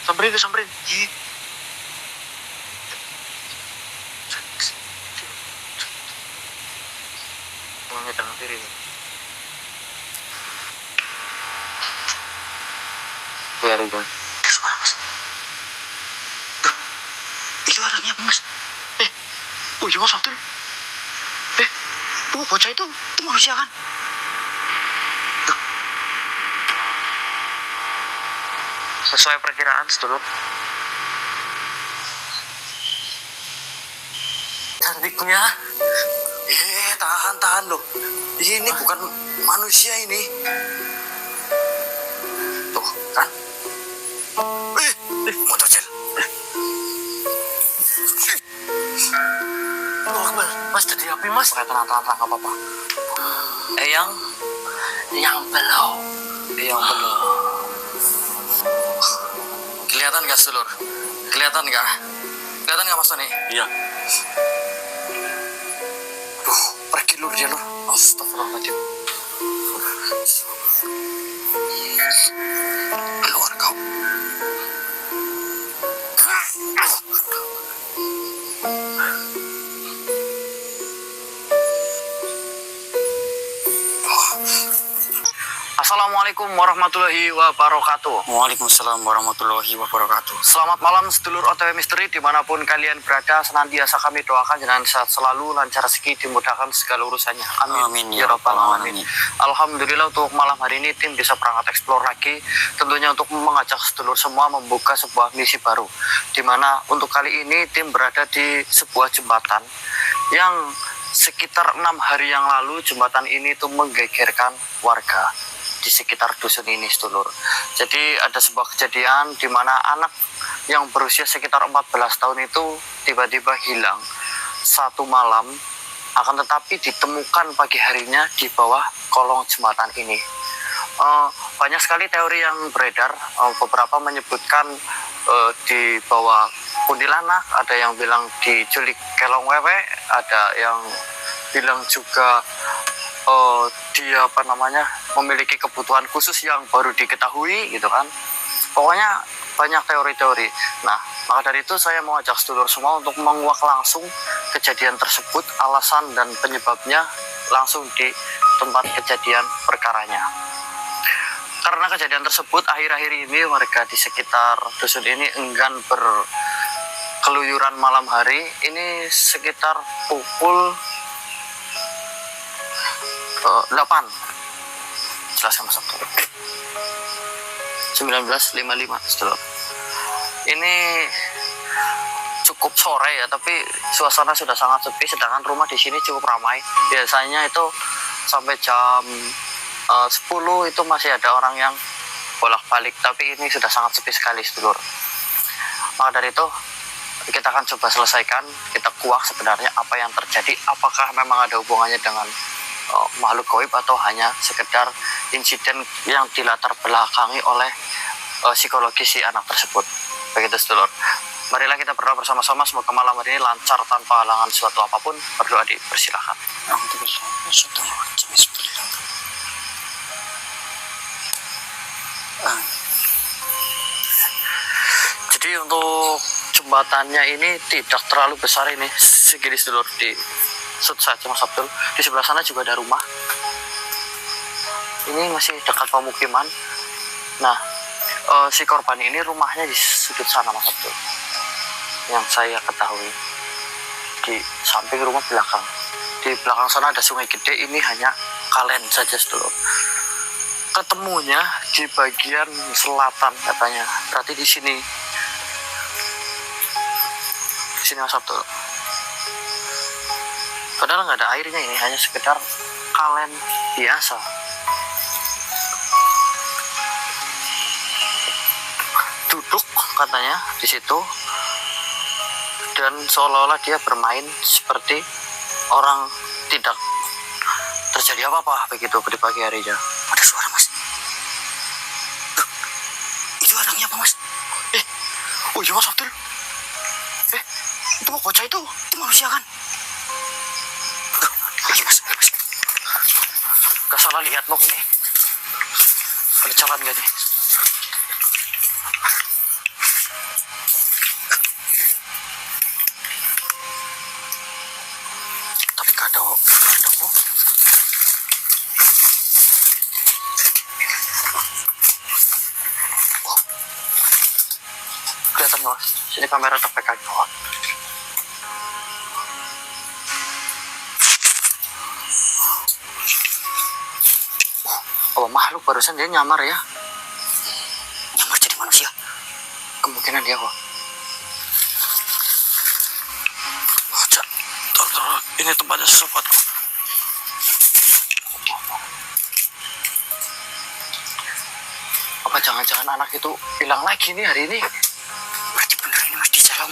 Samperin. Uangnya tangan kiri nih. Biarin kan. Suara mas. Tuh, itu anaknya mas. Oh iya mas Abdul. Tuh bocah itu manusia kan? Sesuai perkiraan sedulur. Cantiknya. Tahan loh. Ini bukan manusia ini. Tuh kan. Motor cel. Mas jadi api mas. Tenang apa-apa. Yang belum. Kelihatan gak sedulur? Kelihatan gak mas Tony? Iya. Duh, pergi lur dia lur. Astagfirullahaladzim. Keluar kau. Assalamualaikum warahmatullahi wabarakatuh. Waalaikumsalam warahmatullahi wabarakatuh. Selamat malam sedulur OTW Misteri dimanapun kalian berada. Senantiasa kami doakan jangan sehat selalu, lancar rezeki, dimudahkan segala urusannya. Amin ya rabbal alamin. Alhamdulillah untuk malam hari ini tim bisa berangkat eksplor lagi. Tentunya untuk mengajak sedulur semua membuka sebuah misi baru. Dimana untuk kali ini tim berada di sebuah jembatan yang sekitar 6 hari yang lalu jembatan ini tuh menggegerkan warga di sekitar dusun ini sedulur. Jadi ada sebuah kejadian di mana anak yang berusia sekitar 14 tahun itu tiba-tiba hilang satu malam, akan tetapi ditemukan pagi harinya di bawah kolong jembatan ini. Banyak sekali teori yang beredar, beberapa menyebutkan di bawah kuntilanak, ada yang bilang diculik kelong wewe, ada yang bilang juga dia memiliki kebutuhan khusus yang baru diketahui gitu kan. Pokoknya banyak teori-teori. Nah, maka dari itu saya mau ajak sedulur semua untuk menguak langsung kejadian tersebut, alasan dan penyebabnya langsung di tempat kejadian perkaranya. Karena kejadian tersebut akhir-akhir ini warga di sekitar dusun ini enggan berkeluyuran malam hari. Ini sekitar pukul 8. Jelaskan Mas Abdul. 19.55 sedulur. Ini cukup sore ya, tapi suasana sudah sangat sepi, sedangkan rumah di sini cukup ramai. Biasanya itu sampai jam 10 itu masih ada orang yang bolak-balik, tapi ini sudah sangat sepi sekali sedulur. Maka dari itu kita akan coba selesaikan, kita kuak sebenarnya apa yang terjadi, apakah memang ada hubungannya dengan makhluk gaib atau hanya sekedar insiden yang dilatar belakangi oleh psikologi si anak tersebut. Begitu sedulur. Marilah kita berdoa bersama-sama, semoga malam hari ini lancar tanpa halangan suatu apapun. Berdoa dipersilakan. Jadi untuk jembatannya ini tidak terlalu besar, ini segini sedulur, di shoot saja Mas Abdul. Di sebelah sana juga ada rumah. Ini masih dekat pemukiman. Nah, si korban ini rumahnya di sudut sana Mas Abdul, yang saya ketahui, di samping rumah belakang. Di belakang sana ada sungai gede, ini hanya kalen saja sedulur. Ketemunya di bagian selatan katanya, berarti di sini Mas Abdul. Padahal nggak ada airnya, ini hanya sekedar kalen biasa. Duduk katanya di situ, dan seolah-olah dia bermain seperti orang tidak terjadi apa-apa begitu di pagi harinya. Ada suara mas. Tuh, itu anaknya apa mas? Oh iya Mas Abdul. Itu bocah itu manusia kan? Mas. Gak salah lihat Nok nih. Ada jalan gak nih? Oh. Oh. Kelihatan mas, sini kamera terpekan. Oh, makhluk barusan dia nyamar ya. Nyamar jadi manusia. Kemungkinan dia kok. Ini tempatnya sesuatu. Apa jangan-jangan anak itu hilang lagi nih hari ini? Berarti bener ini mas di dalam.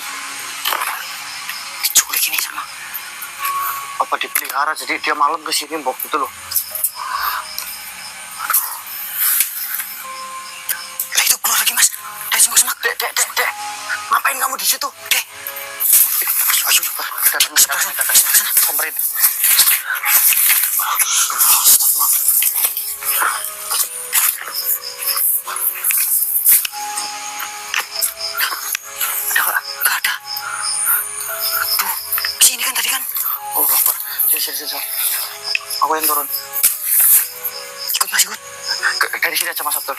Diculik ini sama. Apa dipelihara jadi dia malam kesini mbok gitu loh. Lah itu keluar lagi mas. Dari semak-semak. Dek. Ngapain kamu di situ? Dek. Ayo. Datang pemerintah. Gak ada. Tuh, sini kan tadi kan. Oh, lapar. Sini. Aku yang turun. Ikut mas, ikut. Dari sini aja Mas Abdul.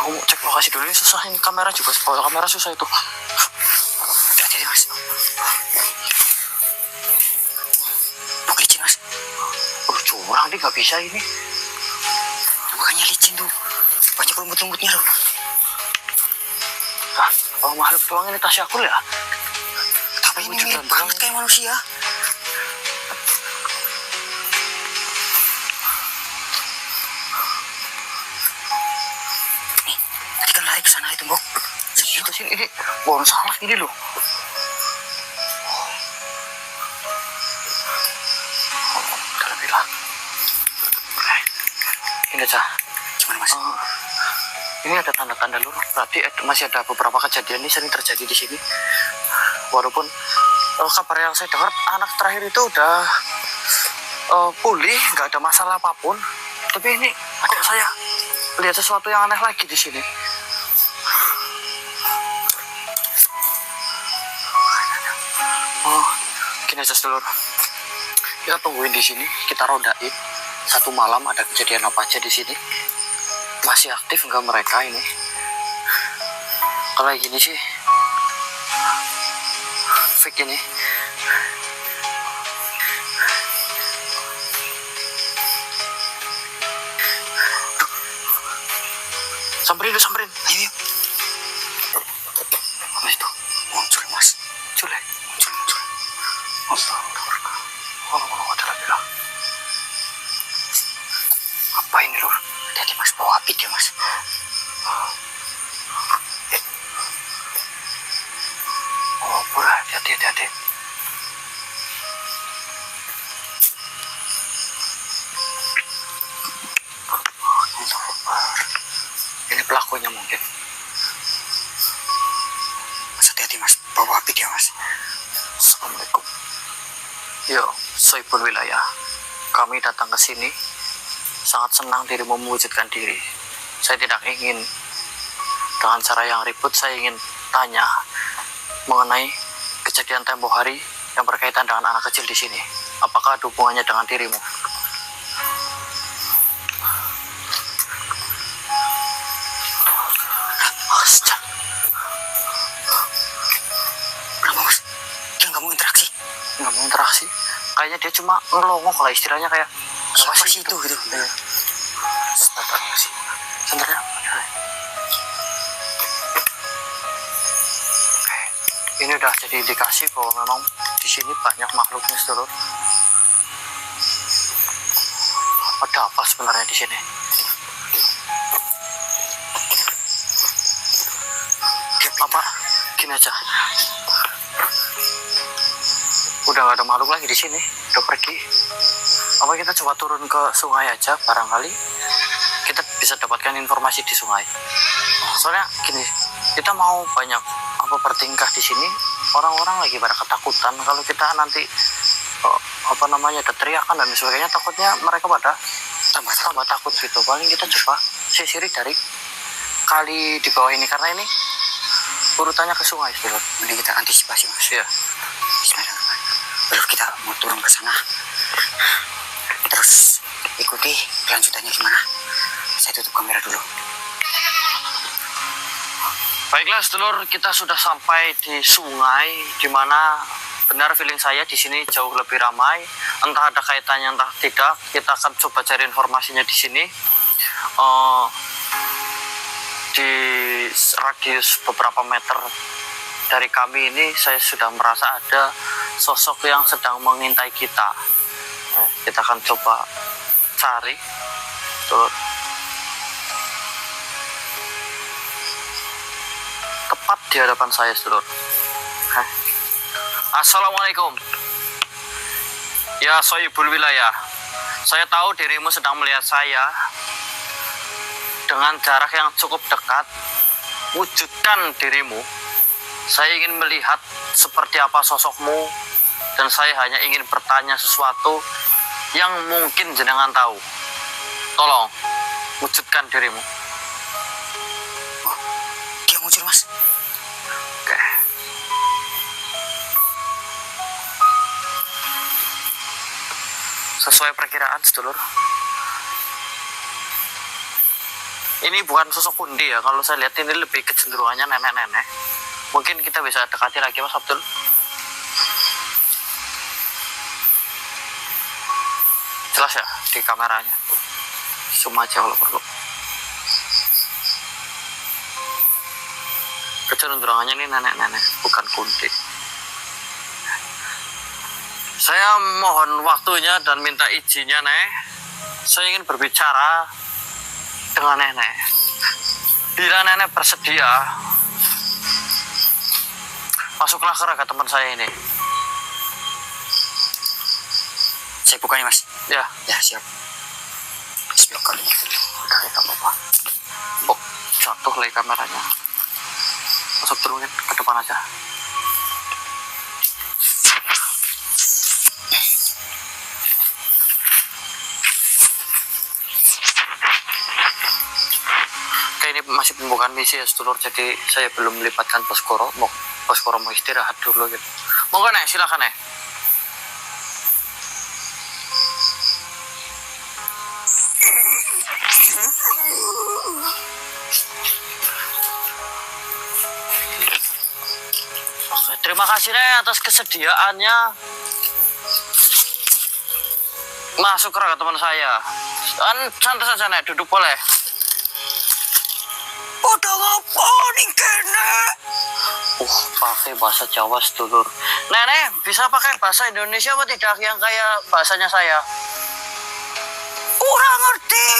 Aku mau cek lokasi dulu, ini susah ini kamera juga. Bawa kamera susah itu. Hati-hati mas. Buk licin mas. Curang nih nggak bisa ini. Makanya licin tuh. Banyak lumut-lumutnya loh. Ah, kalau makhluk doang ini tasya aku ya. Tapi ini mirip banget kayak manusia. Nih, tadi kan lari ke sana itu, Bok. Itu sini ini pohon salak ini loh. Udah bilang. Ini aja. Gimana mas? Ini ada tanda-tanda lur. Berarti masih ada beberapa kejadian ini sering terjadi di sini. Walaupun kabar yang saya dengar anak terakhir itu udah pulih, nggak ada masalah apapun. Tapi ini kok saya lihat sesuatu yang aneh lagi di sini. Oh, gini aja sedulur. Kita tungguin di sini, kita rodain. Satu malam ada kejadian apa aja di sini. Masih aktif nggak mereka ini? Kalau gini sih, fake ini. Samperin. Ayo, yuk. Apa itu? Muncul mas. Cule. Muncul. Astagfirullah. Alhamdulillah. Apa ini lur? Hati-hati mas, bawa api dia mas. Oh, pura, hati-hati. Ini pelakunya mungkin. Mas hati-hati mas, bawa api dia mas. Assalamualaikum. Yo, Soibul Wilayah. Kami datang ke sini sangat senang dirimu mewujudkan diri. Saya tidak ingin dengan cara yang ribut. Saya ingin tanya mengenai kejadian tempo hari yang berkaitan dengan anak kecil di sini. Apakah ada hubungannya dengan dirimu? Kenapa mas? Dia nggak mau interaksi. Nggak mau interaksi. Kayaknya dia cuma ngelongok lah istilahnya kayak Siapa sih itu gitu? Iya. Sebentar ya. Ini udah jadi indikasi bahwa memang di sini banyak makhluknya sedulur. Ada apa sebenarnya di sini? Apa? Gini aja. Udah gak ada makhluk lagi di sini. Udah pergi. Apa kita coba turun ke sungai aja, barangkali kita bisa dapatkan informasi di sungai. Soalnya gini, kita mau banyak bertingkah di sini, orang-orang lagi pada ketakutan. Kalau kita nanti ada teriakan dan sebagainya, takutnya mereka pada tambah takut gitu. Paling kita coba sisiri dari kali di bawah ini, karena ini urutannya ke sungai. Mending kita antisipasi mas. Iya. Bismillahirrahmanirrahim. Belum, kita mau turun ke sana. Terus ikuti kelanjutannya gimana. Saya tutup kamera dulu. Baiklah sedulur, kita sudah sampai di sungai, di mana benar feeling saya di sini jauh lebih ramai. Entah ada kaitannya, entah tidak. Kita akan coba cari informasinya di sini. Di radius beberapa meter dari kami ini, saya sudah merasa ada sosok yang sedang mengintai kita. Kita akan coba cari. Sedulur. Tepat di hadapan saya, sedulur. Assalamualaikum. Ya, Sohibul Wilayah. Saya tahu dirimu sedang melihat saya dengan jarak yang cukup dekat. Wujudkan dirimu. Saya ingin melihat seperti apa sosokmu, dan saya hanya ingin bertanya sesuatu yang mungkin jenengan tahu. Tolong, wujudkan dirimu. Dia muncul, Mas. Oke. Sesuai perkiraan, sedulur. Ini bukan sosok pundi ya. Kalau saya lihat ini lebih kecenderungannya nenek-nenek. Mungkin kita bisa dekati lagi, Mas Abdul. Jelas ya di kameranya. Zoom aja kalau perlu. Kecenderungannya ini nenek-nenek, bukan pundi. Saya mohon waktunya dan minta izinnya, Nek. Saya ingin berbicara dengan nenek. Bila nenek bersedia, masuklah ke raga teman saya ini. Saya buka nih, Mas. Ya, Ya, siap. Bismillahirrahmanirrahim. udah ya, gak apa-apa. Bok, jatuh lagi kameranya. Masuk turunin ke depan aja. Oke, ini masih pembukaan misi ya, sedulur. Jadi saya belum melibatkan Baskoro. Baskoro mau istirahat dulu gitu. Monggo, Nek, silakan, Nek. Oke, terima kasih, Nek, atas kesediaannya masuk ke raga teman saya. Santai saja, Nek, duduk boleh. Udah ngapa nih kene? Pakai bahasa Jawa, sedulur. Nenek, bisa pakai bahasa Indonesia apa tidak yang kayak bahasanya saya? Kurang ngerti.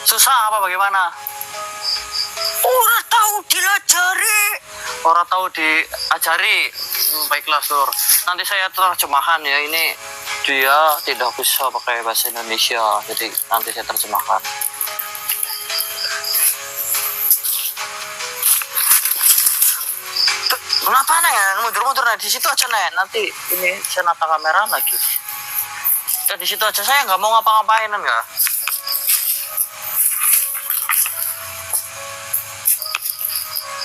Susah apa bagaimana? Ora tahu dilajari. Orang tahu diajari. Baiklah, sedulur. Nanti saya terjemahan ya. Ini dia tidak bisa pakai bahasa Indonesia, jadi nanti saya terjemahkan. Kenapa, Nek? Mundur-mundur, Nek. Di situ aja, Nek. Nanti ini saya nata kamera lagi. Ya, di situ aja. Saya nggak mau ngapa-ngapain, enggak.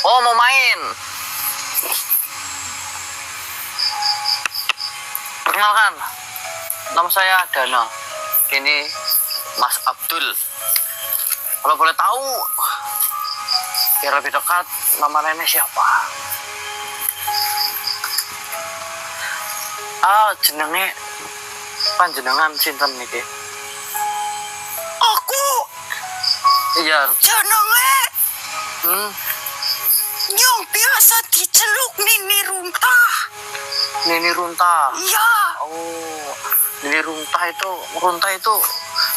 Oh, mau main. Perkenalkan, nama saya Dana. Ini Mas Abdul. Kalau boleh tahu, biar lebih dekat, nama nenek siapa? Jenenge panjenengan sinten niki? Aku Iya. jenenge Hmm, yang biasa diceluk Nini Runtah. Nini Runtah. Iya. Oh, Nini Runtah itu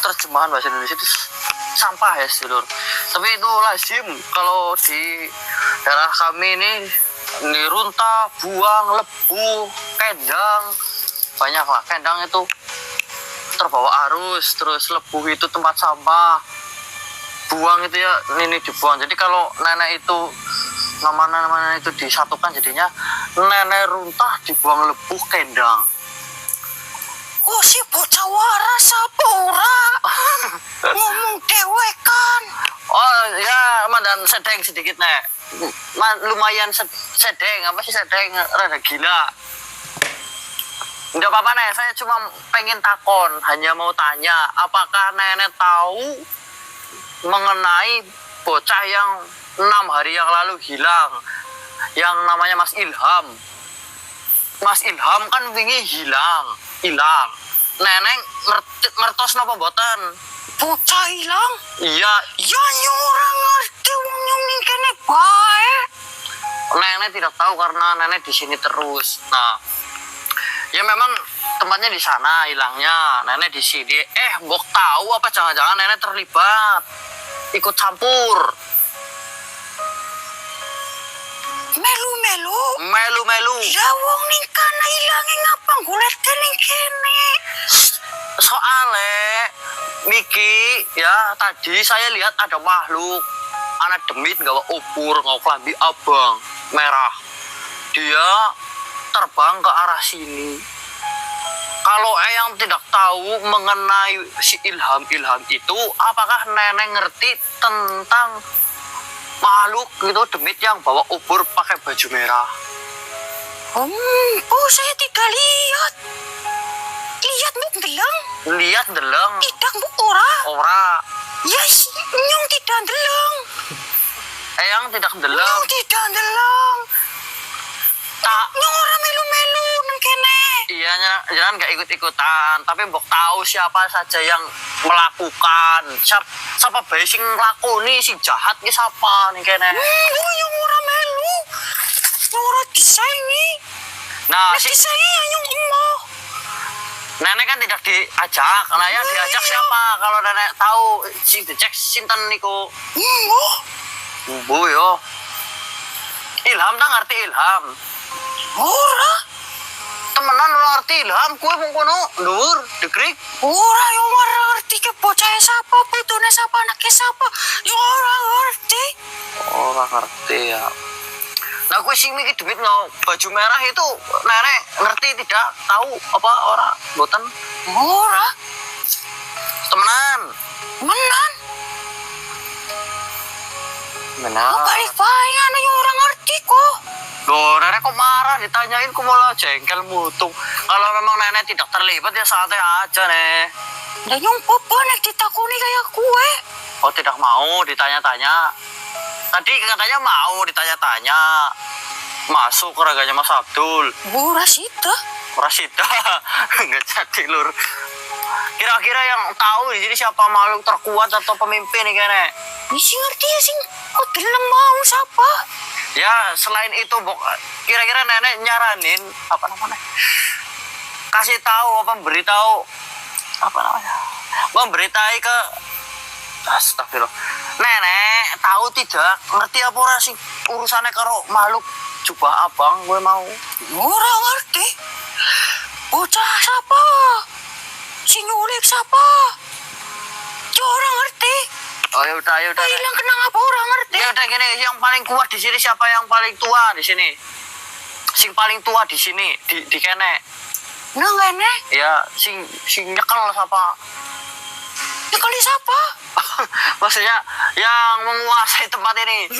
terjemahan bahasa Indonesia itu sampah ya, sedulur. Tapi itu lazim kalau di daerah kami ini. Nini Runtah, buang, lebu, kendang, banyak lah. Kendang itu terbawa arus, terus lebu itu tempat sampah, buang itu ya Nini dibuang. Jadi kalau nenek itu nama-nama itu disatukan jadinya Nenek Runtah dibuang lebu kendang. Oh, si bocah waras apa ora? Ngomong dewe kan. Oh ya, dan sedeng sedikit nek. Lumayan sedeng, apa sih sedeng, rada gila. Enggak apa-apa nek, saya cuma pengen takon, hanya mau tanya, apakah nenek tahu mengenai bocah yang 6 hari yang lalu hilang, yang namanya Mas Ilham. Mas Ilham kan wingi hilang. Neneng ngertos napa mboten? Bocah ilang? Iya, Ya ora ngerti wong nyong ning kene bae. nenek tidak tahu karena nenek di sini terus. Nah, ya memang tempatnya di sana hilangnya, nenek di sini. Mbok tahu apa jangan-jangan nenek terlibat, ikut campur, Melu. Ya wong ning kana ilange ngapa golek ning kene? Soalnya Miki ya tadi saya lihat ada makhluk anak demit gawa opor ngau klambi abang merah, dia terbang ke arah sini. Kalau Eyang tidak tahu mengenai si Ilham itu, apakah nenek ngerti tentang makhluk gitu demit yang bawa opor pakai baju merah? Oh, saya tidak lihat. Lihat mbok ndeleng? Lihat deleng Tidak mbok ora? ora. Ya nyong tidak ndeleng. Eyang tidak deleng. Nyong tidak ndeleng. Tak. Nyong ora melu-melu nang kene. Iya, jangan nggak ikut-ikutan, tapi mbok tahu siapa saja yang melakukan. Siapa bae sing nglakoni si jahat ki sapa ning kene. Nyong ora melu. Nyong ora disaingi. Nah, Nek disaingi ya nyong emoh. nenek kan tidak diajak. Nah, yang diajak siapa? Kalau nenek tahu sing dicek sinten niku. Emoh. Bu yo. Ilham tak ngerti Ilham. Ora. Temenan ora ngerti Ilham, kowe mung kono dhuwur dikrik. Ora yo ora ngerti ke bocah sapa, putune sapa, anake sapa. Yo ora ngerti. Ora ngerti ya. Nah, kowe sing iki demit no baju merah itu nenek ngerti tidak? Tahu apa ora? Mboten. Ora. Temenan. Menan. Benar. Oh, balik bae anu yo ora ngerti kok. Loh, nenek kok marah ditanyain, kok malah jengkel mutung. Kalau memang nenek tidak terlibat ya santai aja, Nek. Lah nyong apa nek ditakoni kayak kue? Oh, tidak mau ditanya-tanya. Tadi katanya mau ditanya-tanya. Masuk ke raganya Mas Abdul. Ora sida. Rasida. Enggak jadi, Lur. Kira-kira yang tahu di sini siapa makhluk terkuat atau pemimpin nih, Nek? Isi ngerti ya sing deleng mau sapa? Ya, selain itu, kira-kira nenek nyaranin apa namanya? Kasih tahu apa memberitahu apa namanya? Memberitai ke astagfirullah. Nenek tahu tidak ngerti apa ora sing urusannya karo makhluk jubah abang gue mau. Ora ngerti. Bocah sapa? Sing nyulik sapa? Yo ora ngerti. Oh, ya udah. Ilang kenang apa ora ngerti? Ya udah gini, yang paling kuat di sini siapa yang paling tua di sini? Sing paling tua di sini di kene. Nang kene? Ya, sing nyekel siapa? Ya kali sapa? Maksudnya yang menguasai tempat ini.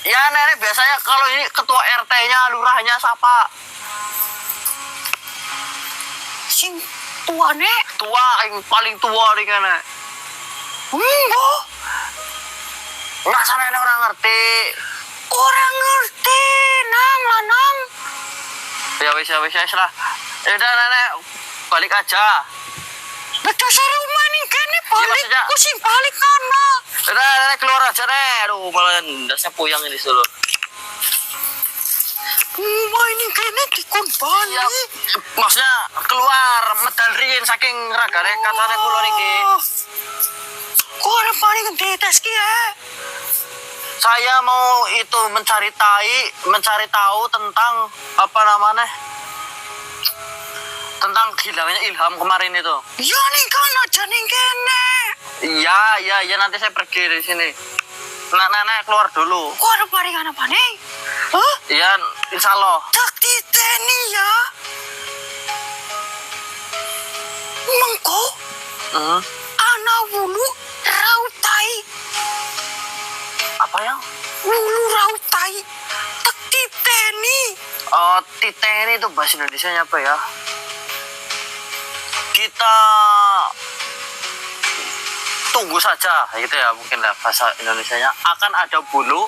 Ya nenek biasanya kalau ini ketua RT-nya, lurahnya siapa? Sing tuane? Tua, yang paling tua di kana. Mbok. Nggak sana nenek orang ngerti. Orang ngerti, nang lanang. Ya wis lah. Ya udah nenek balik aja. Dasar rumah ning kene balik. maksudnya. Ku sing balik kana. Udah nenek keluar aja nih. Aduh malah dasnya puyang ini dulu. Rumah ning kene dikon balik. Ya, maksudnya keluar medal riyin saking ragane kancane kula niki. Kok orang paling gede tes ki ya? Saya mau itu mencari tahu tentang apa namanya? Tentang hilangnya Ilham kemarin itu. Ya ning kana aja ning kene. Iya, nanti saya pergi dari sini. Nenek keluar dulu. Kok orang paling apa nih? Hah? Iya, insya Allah. Tak diteni ya. Mengko Hmm. ana wulu raup Lulu rautai. Tak titeni. Titeni itu bahasa Indonesianya apa ya? Kita tunggu saja gitu ya, mungkin lah bahasa Indonesianya. Akan ada bulu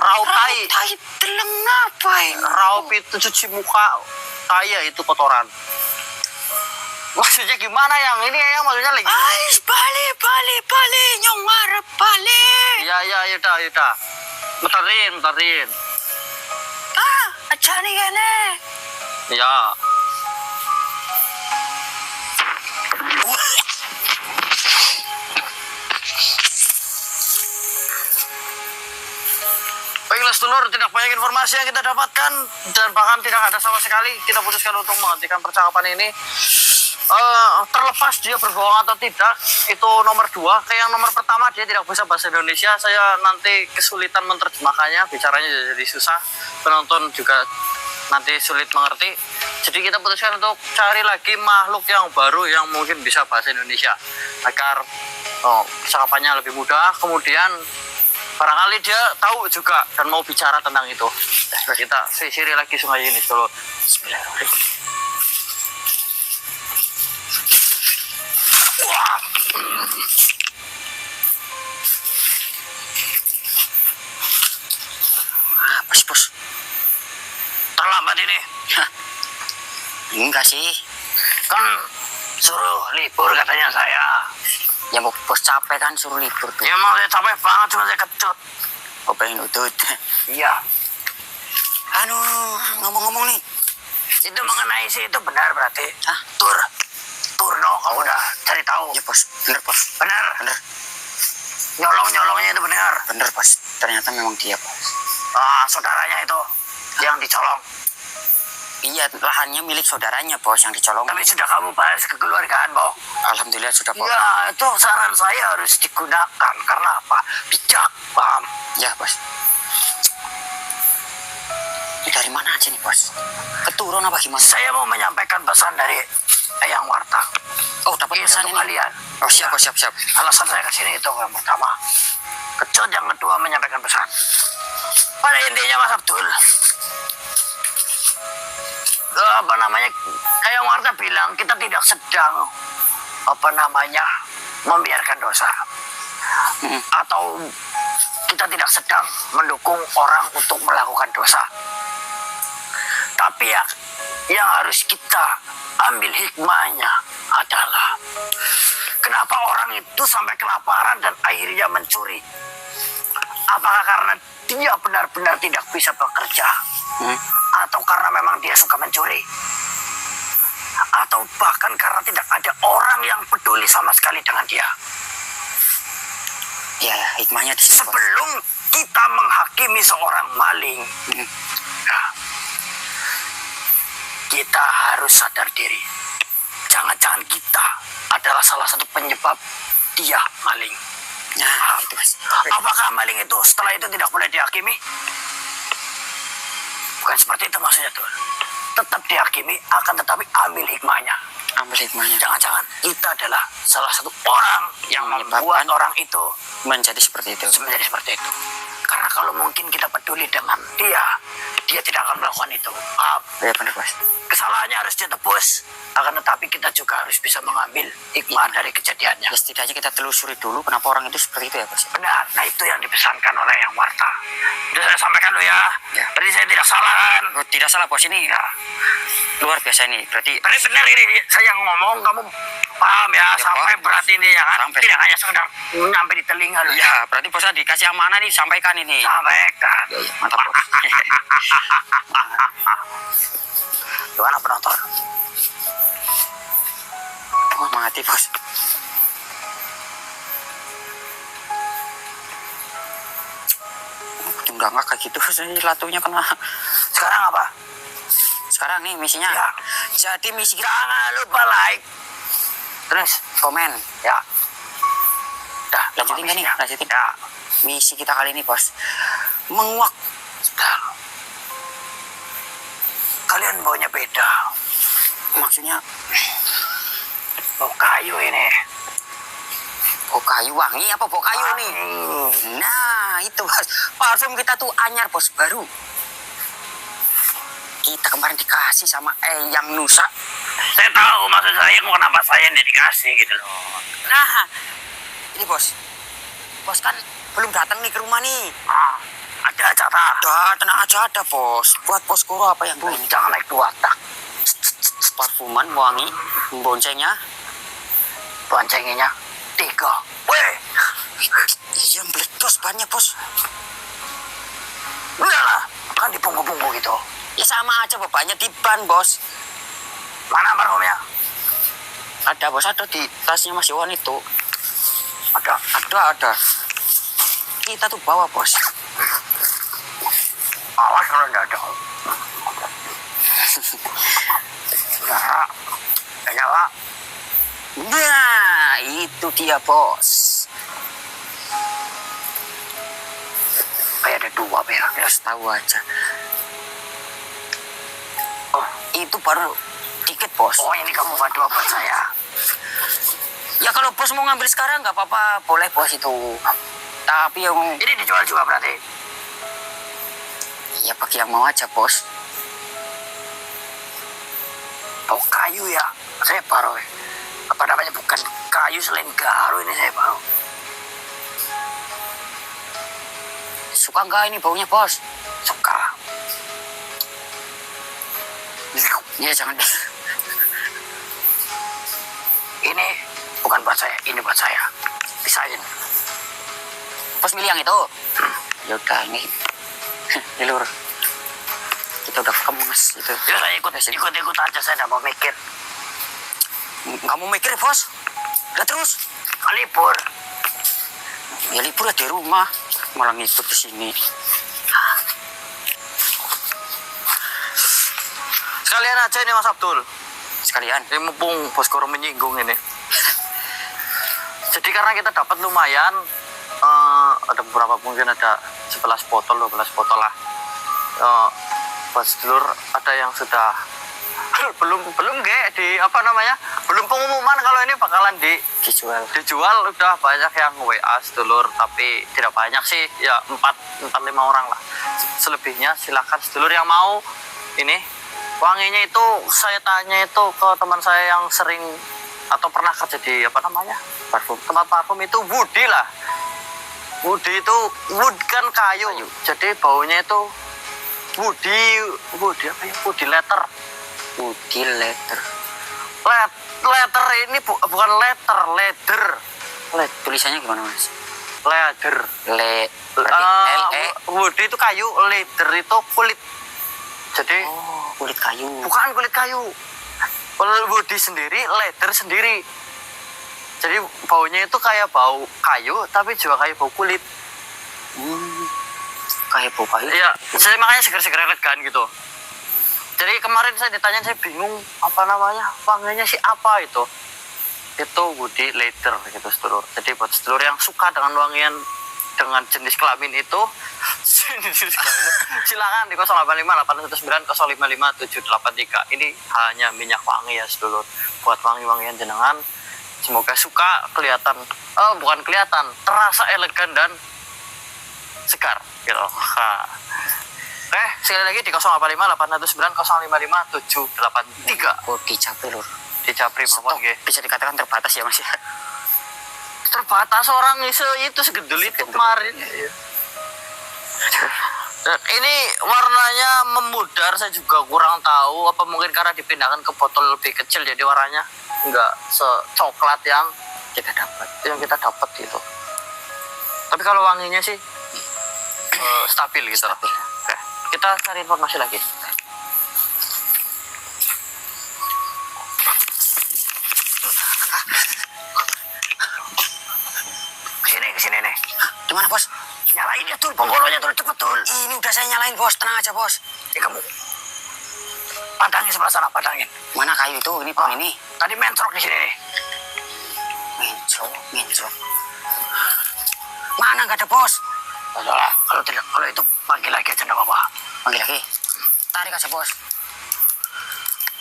rautai. Rautai teleng apa ini? Raup itu cuci muka, tai itu kotoran. Maksudnya gimana yang ini ya, maksudnya lagi? Ais balik nyong ngarep balik. Ya udah. Mutarin. Aja nih kene. Ya. Baiklah sedulur, tidak banyak informasi yang kita dapatkan dan bahkan tidak ada sama sekali. Kita putuskan untuk menghentikan percakapan ini. Terlepas dia berbohong atau tidak, itu nomor 2. Kayak yang nomor pertama, dia tidak bisa bahasa Indonesia. Saya nanti kesulitan menerjemahkannya, bicaranya jadi susah. Penonton juga nanti sulit mengerti. Jadi kita putuskan untuk cari lagi makhluk yang baru yang mungkin bisa bahasa Indonesia agar percakapannya lebih mudah. Kemudian barangkali dia tahu juga dan mau bicara tentang itu. Kita sisiri lagi sungai ini dulu. Bismillahirrahmanirrahim. Wah. Bos. Terlambat ini. Enggak sih. Kan suruh libur katanya saya. Ya bos capek kan suruh libur tuh. Ya mau saya capek banget, cuma saya kecut. Oh pengen utut. Iya. Ngomong-ngomong nih. Itu mengenai si itu benar berarti. Hah? Turno, kamu udah cari tahu. Ya bos, bener bos. Benar. Nyolongnya itu benar. Bener bos. Ternyata memang dia bos. Saudaranya itu yang dicolong. Iya, lahannya milik saudaranya bos yang dicolong. Tapi sudah kamu bahas kekeluargaan, Bo? Alhamdulillah sudah bos. Ya, itu saran saya harus digunakan. Karena apa? Bijak, paham? Ya bos. Ini dari mana aja nih bos? Keturun apa gimana? Saya mau menyampaikan pesan dari Eyang Warta. Oh dapat pesan untuk ini. kalian. Oh siap bos, siap. Alasan saya kesini itu yang pertama. Kecut, yang kedua menyampaikan pesan. Pada intinya Mas Abdul, Eyang Warta bilang kita tidak sedang membiarkan dosa. Atau kita tidak sedang mendukung orang untuk melakukan dosa. Tapi ya, yang harus kita ambil hikmahnya adalah kenapa orang itu sampai kelaparan dan akhirnya mencuri? Apakah karena dia benar-benar tidak bisa bekerja? Atau karena memang dia suka mencuri? Atau bahkan karena tidak ada orang yang peduli sama sekali dengan dia? Ya, hikmahnya di situ. Sebelum kita menghakimi seorang maling, kita harus sadar diri. Jangan-jangan kita adalah salah satu penyebab dia maling. Nah, itu mas. Apakah maling itu setelah itu tidak boleh dihakimi? Bukan seperti itu maksudnya tuh. Tetap dihakimi, akan tetapi ambil hikmahnya. Ambil hikmahnya. Jangan-jangan kita adalah salah satu orang yang membuat orang itu menjadi seperti itu. Menjadi seperti itu. Karena kalau mungkin kita peduli dengan dia tidak akan melakukan itu. Ya benar mas. Kesalahannya harus ditebus. Akan tetapi kita juga harus bisa mengambil hikmah dari kejadiannya. Ya setidaknya kita telusuri dulu kenapa orang itu seperti itu ya mas. Benar. Nah itu yang dipesankan oleh Eyang Warta. Sudah saya sampaikan lo ya. Berarti saya tidak salah kan? Oh, tidak salah bos, ini ya. Luar biasa ini. Berarti benar ini saya ngomong kamu paham ya, sampai bos. berat ini ya kan? Sampai. Tidak hanya sekedar nyampe di telinga lo. Ya, berarti bos dikasih amanah nih, sampaikan ini. Sampaikan. Mantap bos. Gimana penonton? Oh, mati bos. Udah nggak kayak gitu sih, latunya kena. Sekarang apa? Sekarang nih misinya. Ya. Jadi misi kita Jangan lupa like. Terus komen. ya. Dah, Lanjutin kan nih? misinya. Lanjutin. Ya. Misi kita kali ini bos, menguak. Sudah. Kalian baunya beda. Maksudnya, Bau kayu ini. Bau kayu wangi apa bau kayu nih? Nah, itu bos. Parfum kita tuh anyar bos, baru. Kita kemarin dikasih sama Eyang Nusa. Saya tahu maksud saya kenapa saya yang dikasih gitu loh. Nah, ini bos. Bos kan belum datang nih ke rumah nih. Ada jatah. Tenang aja ada bos. Buat bos Kuro apa yang lain? Jangan naik 2 tak. Parfuman wangi, boncengnya. Boncenginya 3. Weh. Iya, meledos banyak bos. Udah lah, kan dibungku-bungku gitu. Ya sama aja bebannya di ban bos. Mana parfumnya? Ada bos, ada di tasnya Mas Iwan itu. Ada. Ada. Kita tuh bawa bos. Awas kalau nggak ada. Ya, nyala. Nah, itu dia bos. Kayak ada 2 merah. Bos tahu aja. Oh, Itu baru dikit bos. oh ini kamu buat saya. Ya kalau bos mau ngambil sekarang nggak apa-apa, boleh bos itu. Tapi yang Ini dijual juga berarti. ya bagi yang mau aja bos. Oh kayu ya. Saya baru. Apa namanya bukan kayu selain garu ini saya baru. Suka nggak ini baunya bos? Suka. Ya jangan. Ini bukan buat saya, ini buat saya. Pisahin. Bos milih yang itu. Ya udah ini. Di lur. Kita udah kemas itu. Ya saya ikut aja, saya nggak mau mikir. Kamu mikir bos? Udah terus. Libur. Ya libur ya di rumah. Malah ngikut ke sini. Sekalian aja ini Mas Abdul. Sekalian. Ini mumpung Bos Koro menyinggung ini. Jadi karena kita dapat lumayan, ada beberapa mungkin ada 11 botol, 12 botol lah. Buat sedulur ada yang sudah belum di apa namanya, belum pengumuman kalau ini bakalan dijual udah banyak yang WA sedulur, tapi tidak banyak sih, ya 4-5 orang lah. Selebihnya silakan sedulur yang mau ini. Wanginya itu saya tanya itu ke teman saya yang sering atau pernah kerja di apa namanya tempat parfum itu woody lah. Woody itu wood kan kayu. Jadi baunya itu woody apa ya, woody leather. Woody leather. Leather ini bukan leather. Tulisannya gimana mas? Leather. Woody itu kayu, leather itu kulit. Jadi Kulit kayu. bukan kulit kayu. Kalau woody sendiri, leather sendiri. Jadi baunya itu kayak bau kayu, tapi juga kayak bau kulit. Kayak bau kayu. Iya, saya makanya seger-seger elegan gitu. Jadi kemarin saya ditanya, saya bingung apa namanya, wanginya sih apa itu. Itu woody leather gitu sedulur. Jadi buat sedulur yang suka dengan wangian dengan jenis kelamin itu, silakan di 085819055783. Ini hanya minyak wangi ya sedulur, buat wangi-wangian jenengan. Semoga suka, bukan kelihatan, terasa elegan dan segar gitu. Oke, sekali lagi di 085819055783. Oh, di Capri lur. Di Capri mawon nggih. Bisa dikatakan terbatas ya mas ya. Terbatas orang itu segedul itu kemarin. Ini warnanya memudar, saya juga kurang tahu apa mungkin karena dipindahkan ke botol lebih kecil jadi warnanya enggak secoklat yang kita dapat gitu. Tapi kalau wanginya sih stabil gitu. Oke, kita cari informasi lagi. Kesini nih. Gimana bos? Nyalain ya tuh, penggolonya tuh cepet tuh. Ini udah saya nyalain bos, tenang aja bos. Kamu padangin sebelah sana, padangin. Mana kayu itu? Ini pohon ini. Tadi mencrok di sini nih. Mencrok. Mana nggak ada bos? Salah, kalau itu panggil lagi aja nggak apa-apa. Panggil lagi. Tarik aja bos.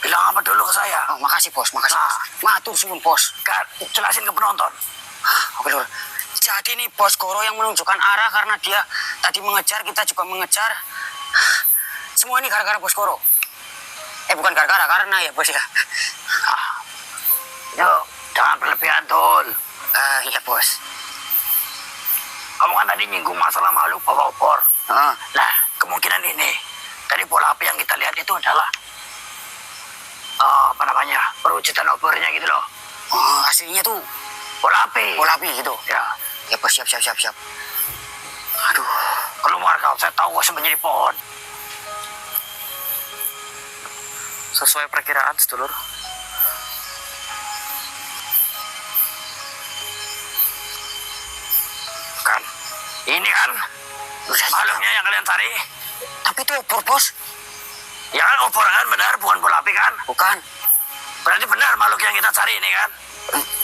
Bilang apa dulu ke saya? Oh makasih bos, makasih. Nah. Matur suwun bos. Jelasin ke penonton. Oke Lur. Jadi nih Bos Goro yang menunjukkan arah karena dia tadi mengejar, kita juga mengejar. Semua ini gara-gara Bos Goro. Bukan gara-gara, karena ya Bos ya. Yuk, jangan berlebihan, Dul. Iya Bos. Kamu kan tadi nyinggung masalah makhluk bawa obor. Ah, Nah, kemungkinan ini dari bola api yang kita lihat itu adalah apa namanya, perwujudan obornya gitu loh. oh, aslinya tuh Bola api. bola api gitu. Ya, Ya Bos, siap. Aduh, keluar kau. Saya tahu kau sembunyi di pohon. Sesuai perkiraan, sedulur. Kan, ini kan makhluknya yang kalian cari. tapi itu obor Bos. Ya kan, obor kan benar, bukan bola api kan? Bukan. Berarti benar makhluk yang kita cari ini kan?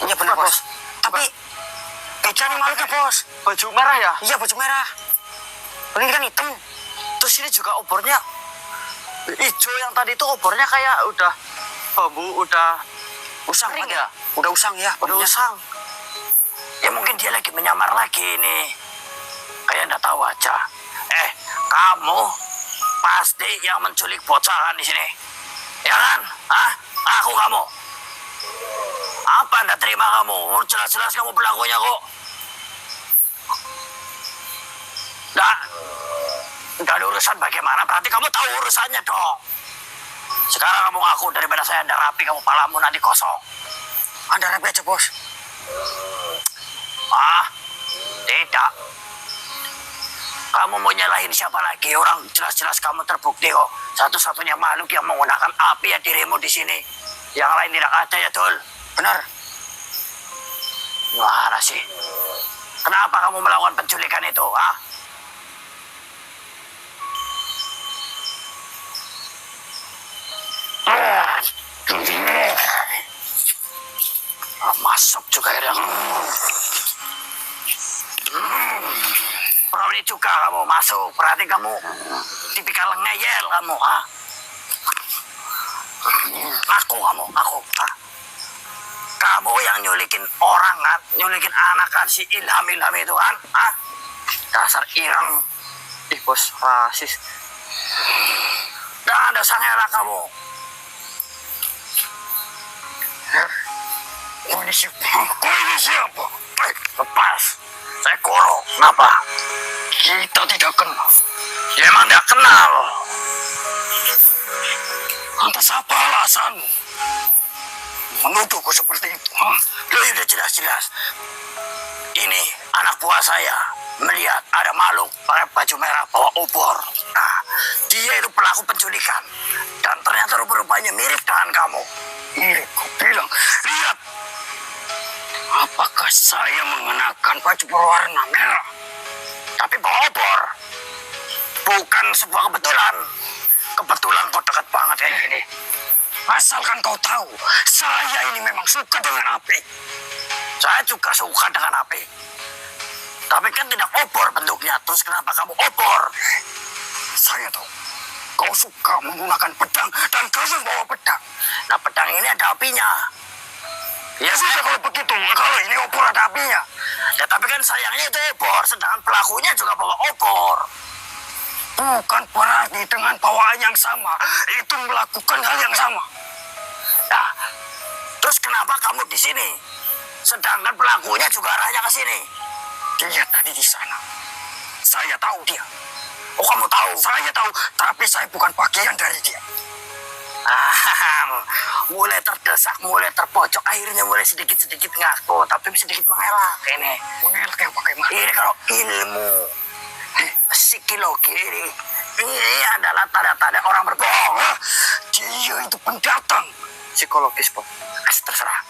Iya benar Bos. Tapi beda nih makhluknya Bos. Baju merah ya? Iya baju merah. Ini kan hitam. Terus ini juga obornya hijau, yang tadi itu obornya kayak udah bambu, udah Usang kering kan ya? Udah usang ya. Udah bambunya. usang. Ya mungkin dia lagi menyamar lagi nih. Kayak nggak tahu aja. Kamu pasti yang menculik bocah kan di sini. Ya kan? Hah? Aku kamu. Apa ndak terima kamu? Jelas-jelas kamu pelakunya kok. Nggak ada urusan bagaimana? Berarti kamu tahu urusannya dong. Sekarang kamu ngaku daripada saya ada rapi, kamu palamu nanti kosong. Anda rapi aja Bos. Tidak. Kamu mau nyalahin siapa lagi? Orang jelas-jelas kamu terbukti kok. Satu-satunya makhluk yang menggunakan api ya dirimu di sini. Yang lain tidak ada ya, Dul. Benar. Gimana sih? Kenapa kamu melakukan penculikan itu, masuk juga ya. Ini juga kamu masuk. Berarti kamu tipikal ngeyel kamu, Aku. Kamu yang nyulikin orang kan, nyulikin anak kan, si Ilham itu kan, Dasar ireng. Ih Bos, rasis. Dan dasar ngelak kamu. Ini siapa? Lepas. Saya Goro. Kenapa? Kita tidak kenal. Ya emang tidak kenal. Lantas apa alasanmu menuduhku seperti itu? Lo udah jelas-jelas. Ini anak buah saya melihat ada makhluk pakai baju merah bawa obor. Nah, dia itu pelaku penculikan. Dan ternyata rupa-rupanya mirip dengan kamu. Mirip, kau bilang. Lihat. Apakah saya mengenakan baju berwarna merah tapi bawa obor? Bukan sebuah kebetulan. Kebetulan kau dekat banget kayak gini. Asalkan kau tahu, saya ini memang suka dengan api. Saya juga suka dengan api. Tapi kan tidak obor bentuknya. Terus kenapa kamu obor? Saya tahu. Kau suka menggunakan pedang dan kamu bawa pedang. Nah, pedang ini ada apinya. Ya sudah kalau begitu, kalau ini obor ada apinya. Ya tapi kan sayangnya itu obor, sedangkan pelakunya juga bawa obor. Bukan berarti dengan bawaan yang sama, itu melakukan hal yang sama. Nah, terus kenapa kamu di sini? Sedangkan pelakunya juga arahnya ke sini. Dia tadi di sana. Saya tahu dia. Oh, kamu tahu? Saya tahu, tapi saya bukan bagian dari dia. Mulai terdesak, mulai terpojok, akhirnya mulai sedikit-sedikit ngaku, tapi sedikit mengelak ini. Mengelak yang bagaimana? Ini kalau ilmu psikologi ini adalah tanda-tanda orang berbohong. Dia itu pendatang. Psikologis Bos. Terserah.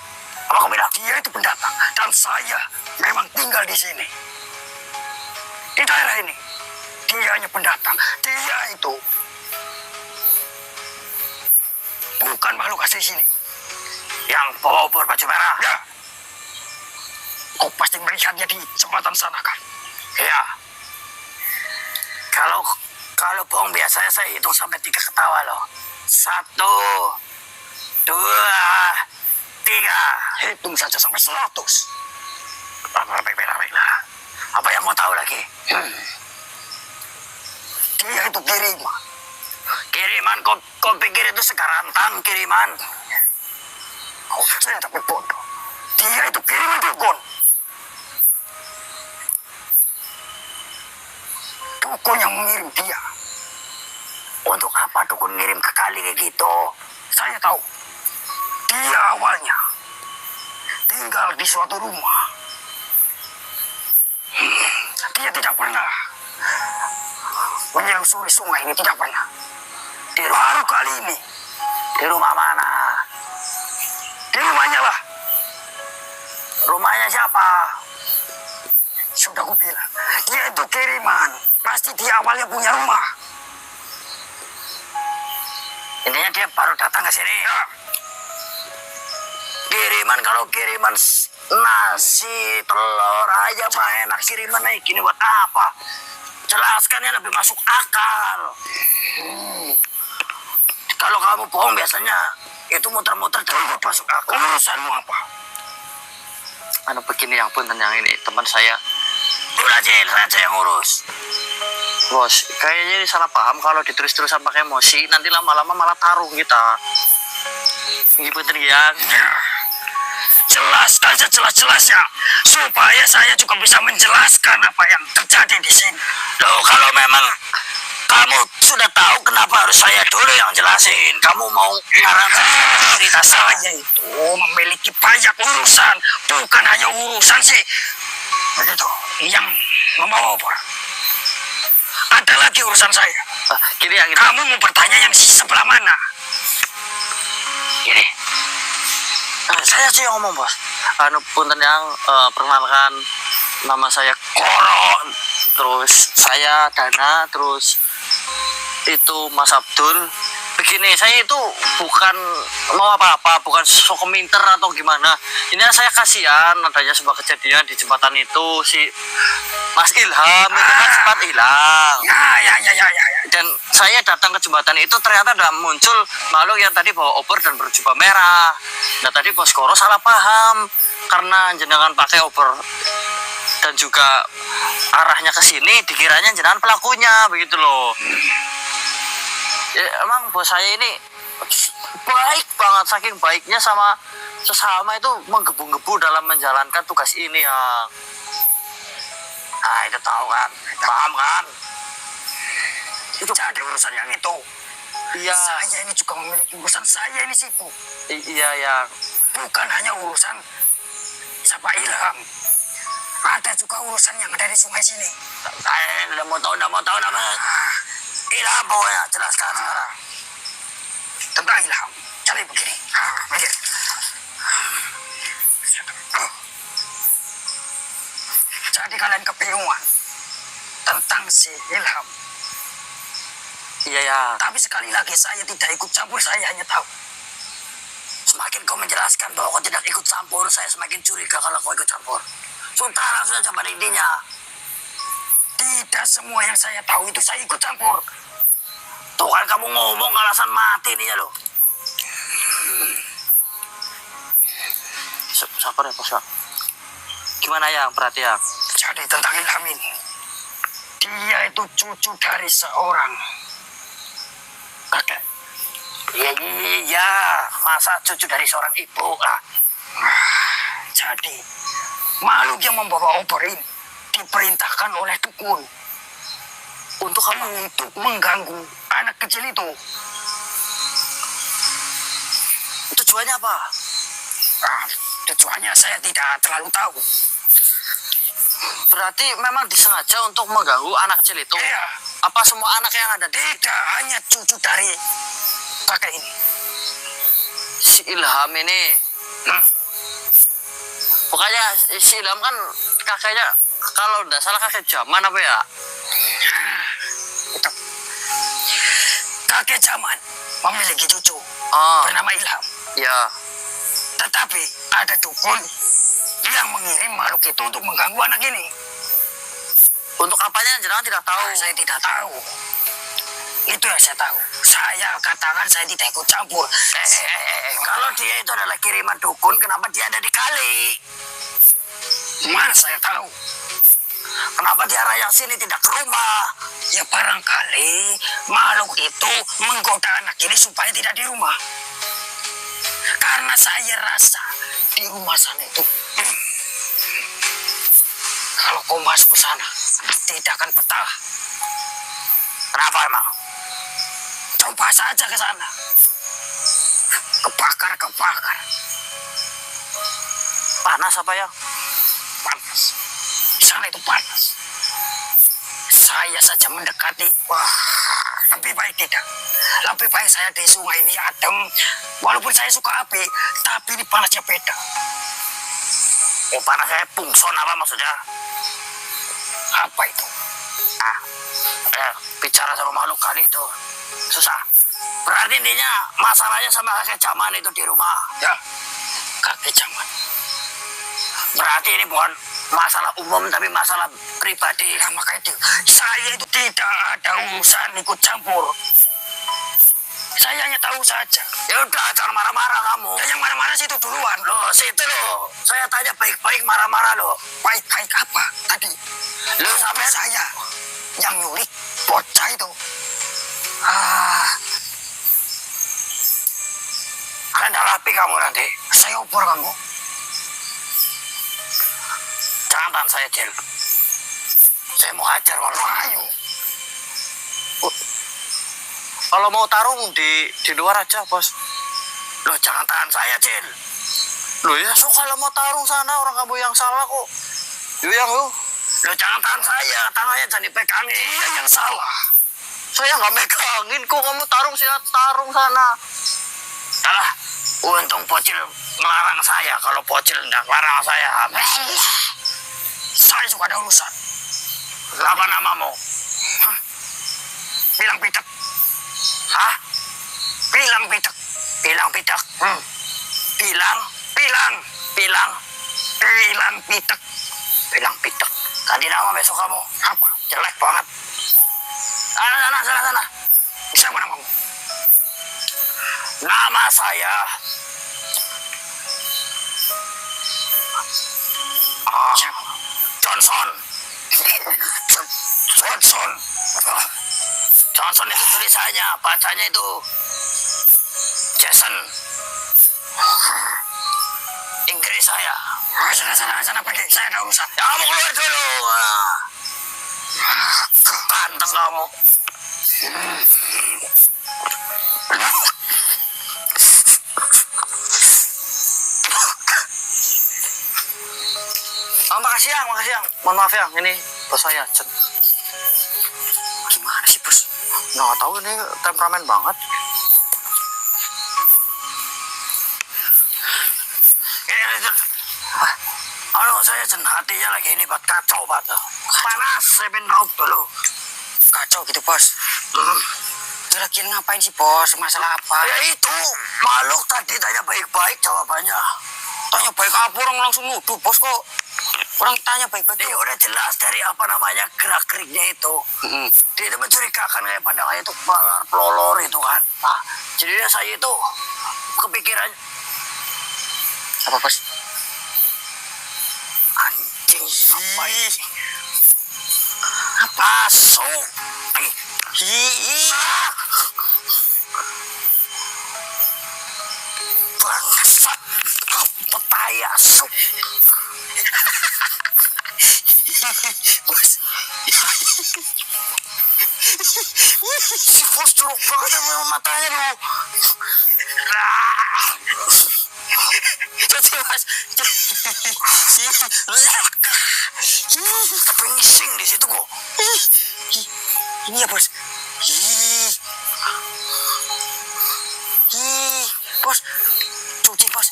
Apa kamu bilang? Dia itu pendatang dan saya memang tinggal di sini. Di daerah ini. Dia hanya pendatang. Dia itu bukan makhluk asli sini. Yang bawa obor baju merah. Ya. Kau pasti melihatnya di jembatan sana kan? Iya. Kalau bohong biasanya saya hitung sampai 3 ketawa loh. 1, 2, 3. Hitung saja sampai 100. Baiklah. Apa yang mau tahu lagi? Dia itu kiriman. Kiriman, kau pikir itu sekarantang kiriman? Kau percaya tapi bodoh. Dia itu kiriman dukun. Dukun yang mengirim dia. Untuk apa dukun ngirim ke kali kayak gitu? Saya tahu. Dia awalnya tinggal di suatu rumah. Dia tidak pernah menyelusuri sungai ini, tidak pernah. Baru kali ini. Di rumah mana? Di rumahnya lah. Rumahnya siapa? Sudah aku bilang, dia itu kiriman. Pasti dia awalnya punya rumah. Intinya dia baru datang ke sini. Ya. Kiriman, kalau kiriman nasi, telur, ayam mah enak. Kiriman kayak gini buat apa? Jelaskannya lebih masuk akal. Kalau kamu bohong biasanya itu muter-muter dari masuk akal. Urusanmu apa? Anu begini yang punten yang ini teman saya. Udah saja yang urus. Bos, kayaknya ini salah paham kalau diterus-terusan pakai emosi, nanti lama-lama malah tarung kita. Ini punten yang. Jelaskan sejelas-jelasnya supaya saya juga bisa menjelaskan apa yang terjadi di sini. Loh, kalau memang kamu sudah tahu kenapa harus saya dulu yang jelasin. Kamu mau ngarang cerita saya itu memiliki banyak urusan, bukan hanya urusan sih. Begitu, yang membawa opor. Ada lagi urusan saya. Gini yang ini. Kamu mau bertanya yang sebelah mana? Gini. Saya sih yang ngomong, Bos. Anu punten yang perkenalkan, nama saya Koron. terus saya Dana, terus itu Mas Abdul. Begini, saya itu bukan mau apa-apa, bukan sok minter atau gimana. Ini saya kasihan adanya sebuah kejadian di jembatan itu, si Mas Ilham itu kan sempat hilang. Ya. Dan saya datang ke jembatan itu ternyata ada muncul makhluk yang tadi bawa obor dan berjubah merah. Nah tadi Bos Koro salah paham karena jenengan pakai obor dan juga arahnya ke sini, dikiranya jenengan pelakunya begitu loh. Ya, emang bos saya ini baik banget, saking baiknya sama sesama itu menggebu-gebu dalam menjalankan tugas ini ya. Nah, itu tahu kan, paham kan? Itu jadi urusan yang itu. Iya. Saya ini juga memiliki urusan saya ini situ. Iya ya. Bukan hanya urusan siapa Ilham. Ada juga urusan yang ada di sungai sini. Saya udah mau tahu namanya. Ilham pokoknya jelaskan sekarang. Tentang Ilham. Jadi begini. Mikir. Jadi kalian kebingungan tentang si Ilham. Iya ya. Tapi sekali lagi saya tidak ikut campur, saya hanya tahu. Semakin kau menjelaskan bahwa kau tidak ikut campur, saya semakin curiga kalau kau ikut campur. Sudah langsung saja pada intinya. Tidak semua yang saya tahu itu saya ikut campur. Tuh kan kamu ngomong alasan mati nih ya lo. Sabar ya Bos ya. Gimana ya berarti ya? Jadi tentang Ilham ini. Dia itu cucu dari seorang kakek. Iya, masa cucu dari seorang ibu? Jadi, makhluk yang membawa obor ini diperintahkan oleh dukun. Untuk apa? Untuk mengganggu anak kecil itu. Tujuannya apa? Tujuannya saya tidak terlalu tahu. Berarti memang disengaja untuk mengganggu anak kecil itu? Iya. Apa semua anak yang ada di... Tidak, hanya cucu dari kakek ini. Si Ilham ini. Pokoknya si Ilham kan kakeknya, kalau tidak salah kakek zaman apa ya? Itu. Kakek zaman memiliki cucu bernama Ilham. Ya. Tetapi ada dukun yang mengirim makhluk itu untuk mengganggu anak ini. Untuk apanya jenengan tidak tahu? Saya tidak tahu. Itu yang saya tahu. Saya katakan saya tidak ikut campur. Kalau dia itu adalah kiriman dukun, kenapa dia ada di kali? Mana saya tahu. Kenapa dia raya sini tidak ke rumah? Ya barangkali makhluk itu menggoda anak ini supaya tidak di rumah. Karena saya rasa di rumah sana itu kalau kau masuk ke sana tidak akan betah. Kenapa emang? Coba saja ke sana. Kebakar. Panas apa ya? Panas. Di sana itu panas. Saya saja mendekati. Wah, lebih baik tidak. Lebih baik saya di sungai ini adem. Walaupun saya suka api, tapi ini panasnya beda. Oh, panasnya pungson apa maksudnya? Apa itu? Bicara sama makhluk kali itu susah. Berarti intinya masalahnya sama kakek zaman itu di rumah. Ya, kakek zaman. Berarti ini bukan masalah umum tapi masalah pribadi. Nah, makanya itu saya itu tidak ada urusan ikut campur. Saya hanya tahu saja. Ya udah, jangan marah-marah kamu. Ya, yang marah-marah situ duluan. Loh, situ loh. Saya tanya baik-baik marah-marah loh. Baik-baik apa tadi? Lo sampai saya yang nyulik bocah itu. Akan rapi kamu nanti. Saya ukur kamu. Jangan tahan saya, Cil. Saya mau hajar kalau ayo. Kalau mau tarung di luar aja, Bos. Loh, jangan tahan saya, Cil. Loh ya, so kalau mau tarung sana orang kamu yang salah kok. Yuk yang lu. Loh, jangan tahan saya. Tangannya jangan dipegangin. Dia yang salah. Saya nggak megangin kok, kamu tarung sana. Alah, untung Bocil ngelarang saya. Kalau Bocil tidak ngelarang saya, saya suka ada urusan. Apa namamu? Bilang pitek. Hah? Bilang pitek. Bilang pitek. Bilang pitek. Bilang pitek. Ganti nama besok kamu. Apa? Jelek banget. Sana. Siapa namamu? Nama saya Johnson. Johnson itu tulisannya, bacanya itu Jason. Inggris saya. Sana pergi, saya ada urusan. Ya, kamu keluar dulu. Ganteng kamu. Makasih yang. Mohon maaf yang, ini bos saya. Gimana sih, Bos? Nggak tahu ini temperamen banget. Saya hatinya lagi ini buat kacau banget. Panas, saya pengen raup dulu. Kacau gitu, Bos. Lagi ngapain sih, Bos? Masalah apa? Ya itu, makhluk tadi tanya baik-baik jawabannya. Tanya baik apa, orang langsung nuduh, Bos kok. Orang tanya baik-baik. Dia udah jelas dari apa namanya gerak-geriknya itu. Dia itu mencurigakan kayak pandangannya itu pelolor itu kan. Nah, jadi saya itu kepikiran. Apa, Bos? Anjing, apa ini? Asu. Bangsat, kau petai asu. Bos. Si Bos curug banget sama matanya lu. Jadi, Bos. Pengising di situ kok. Ini ya, Bos. Bos. Cuci, Bos.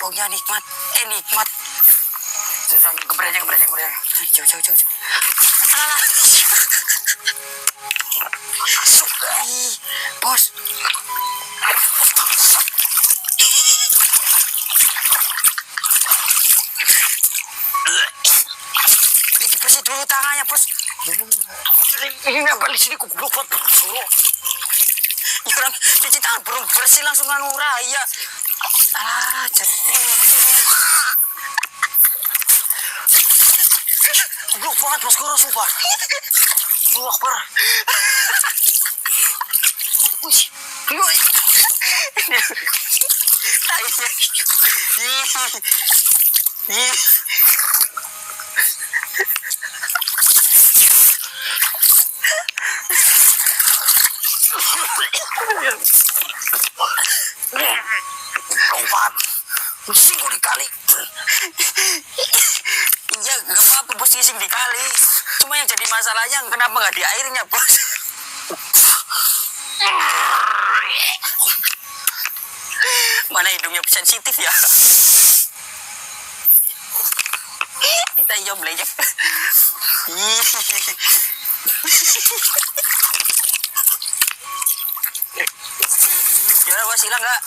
Baunya nikmat. Nikmat. Keberajang. Jauh. Alah. Masuk. Bos. Bersih dulu tangannya, Bos. Ini apa di sini goblok banget suruh. Orang cuci tangan belum bersih langsung anu raya. Jangan. Goblok banget Bos Koro, sumpah. Allahu Akbar. Wih, wih. Tainya. Ih. Tobat. Pusing kok dikali. Iya, gak apa-apa bos, sising dikali. Cuma yang jadi masalahnya kenapa nggak di airnya bos? Mana hidungnya sensitif ya? Kita jom lejek. Gimana bos, hilang nggak?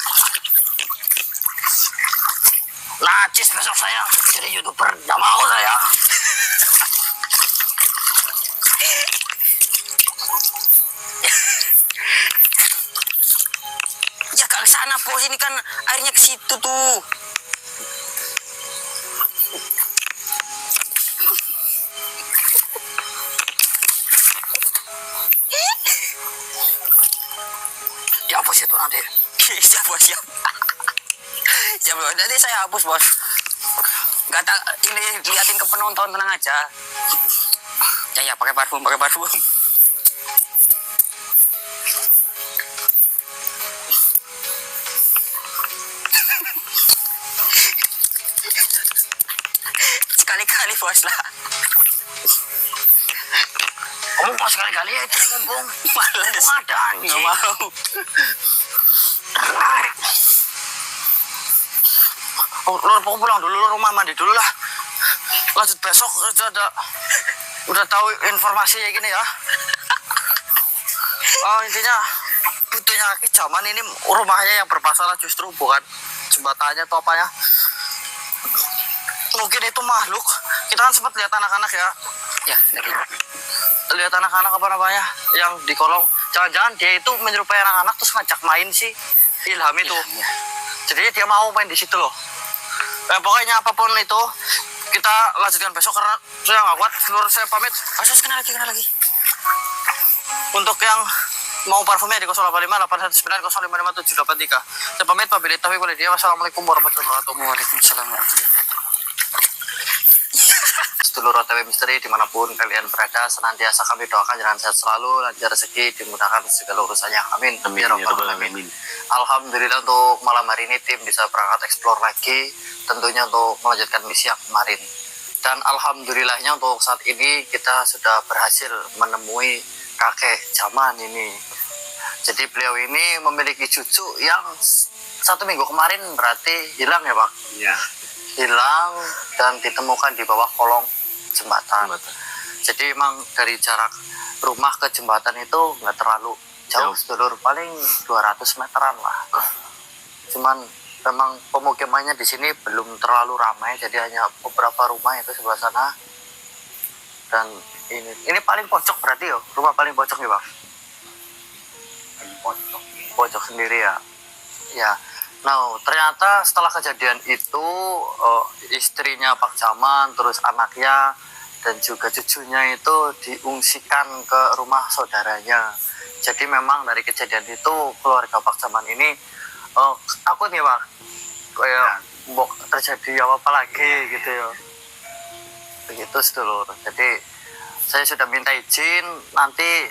Lacis besok saya jadi YouTuber. Gak mau saya. Ya ke sana bos, ini kan airnya ke situ tuh. Dihapus itu nanti. Siap bos, siap. Siap bos, nanti saya hapus bos. Gak tak, ini liatin ke penonton, tenang aja. Ya pakai parfum, pakai parfum. Sekali-kali bos lah. Kamu mau sekali-kali ya itu mumpung. Males. Ada anjing. Nggak mau. Oh, lu pulang dulu, lu rumah mandi dulu lah. Lanjut besok udah tahu informasi kayak gini ya. Oh, intinya butuhnya kaki zaman ini rumahnya yang bermasalah justru bukan jembatannya atau apanya. Mungkin itu makhluk. Kita kan sempat lihat anak-anak ya. Ya, lagi. Lihat anak-anak apa namanya yang di kolong. Jangan-jangan dia itu menyerupai anak-anak terus ngajak main si Ilham itu. Ya. Jadi dia mau main di situ loh. Pokoknya apapun itu kita lanjutkan besok karena saya nggak kuat. Seluruh saya pamit. Asus, kenal lagi. Untuk yang mau parfumnya di 085 819 055783. Saya pamit, wabillahi taufiq wal hidayah. Wassalamualaikum warahmatullahi wabarakatuh. Waalaikumsalam warahmatullahi wabarakatuh. Sedulur OTW Misteri dimanapun kalian berada, senantiasa kami doakan jangan sehat selalu, lancar rezeki, dimudahkan segala urusannya. Amin. Amin, Ya Rabbal ya Rabbal Alamin. Alhamdulillah untuk malam hari ini tim bisa berangkat explore lagi, tentunya untuk melanjutkan misi yang kemarin. Dan alhamdulillahnya untuk saat ini kita sudah berhasil menemui kakek zaman ini. Jadi beliau ini memiliki cucu yang 1 minggu kemarin berarti hilang ya Pak? Iya. Hilang dan ditemukan di bawah kolong jembatan. Jadi emang dari jarak rumah ke jembatan itu nggak terlalu jauh, sedulur, paling 200 meteran lah. Cuman memang pemukimannya di sini belum terlalu ramai, jadi hanya beberapa rumah itu sebelah sana. Dan ini paling pojok berarti yo, rumah paling pojok nih Bang. Pojok sendiri ya. Ya. Nah, ternyata setelah kejadian itu istrinya Pak Jaman, terus anaknya dan juga cucunya itu diungsikan ke rumah saudaranya. Jadi memang dari kejadian itu keluarga Pak Jaman ini takut nih Pak, kayak terjadi apa lagi gitu ya. Begitu sedulur. Jadi saya sudah minta izin, nanti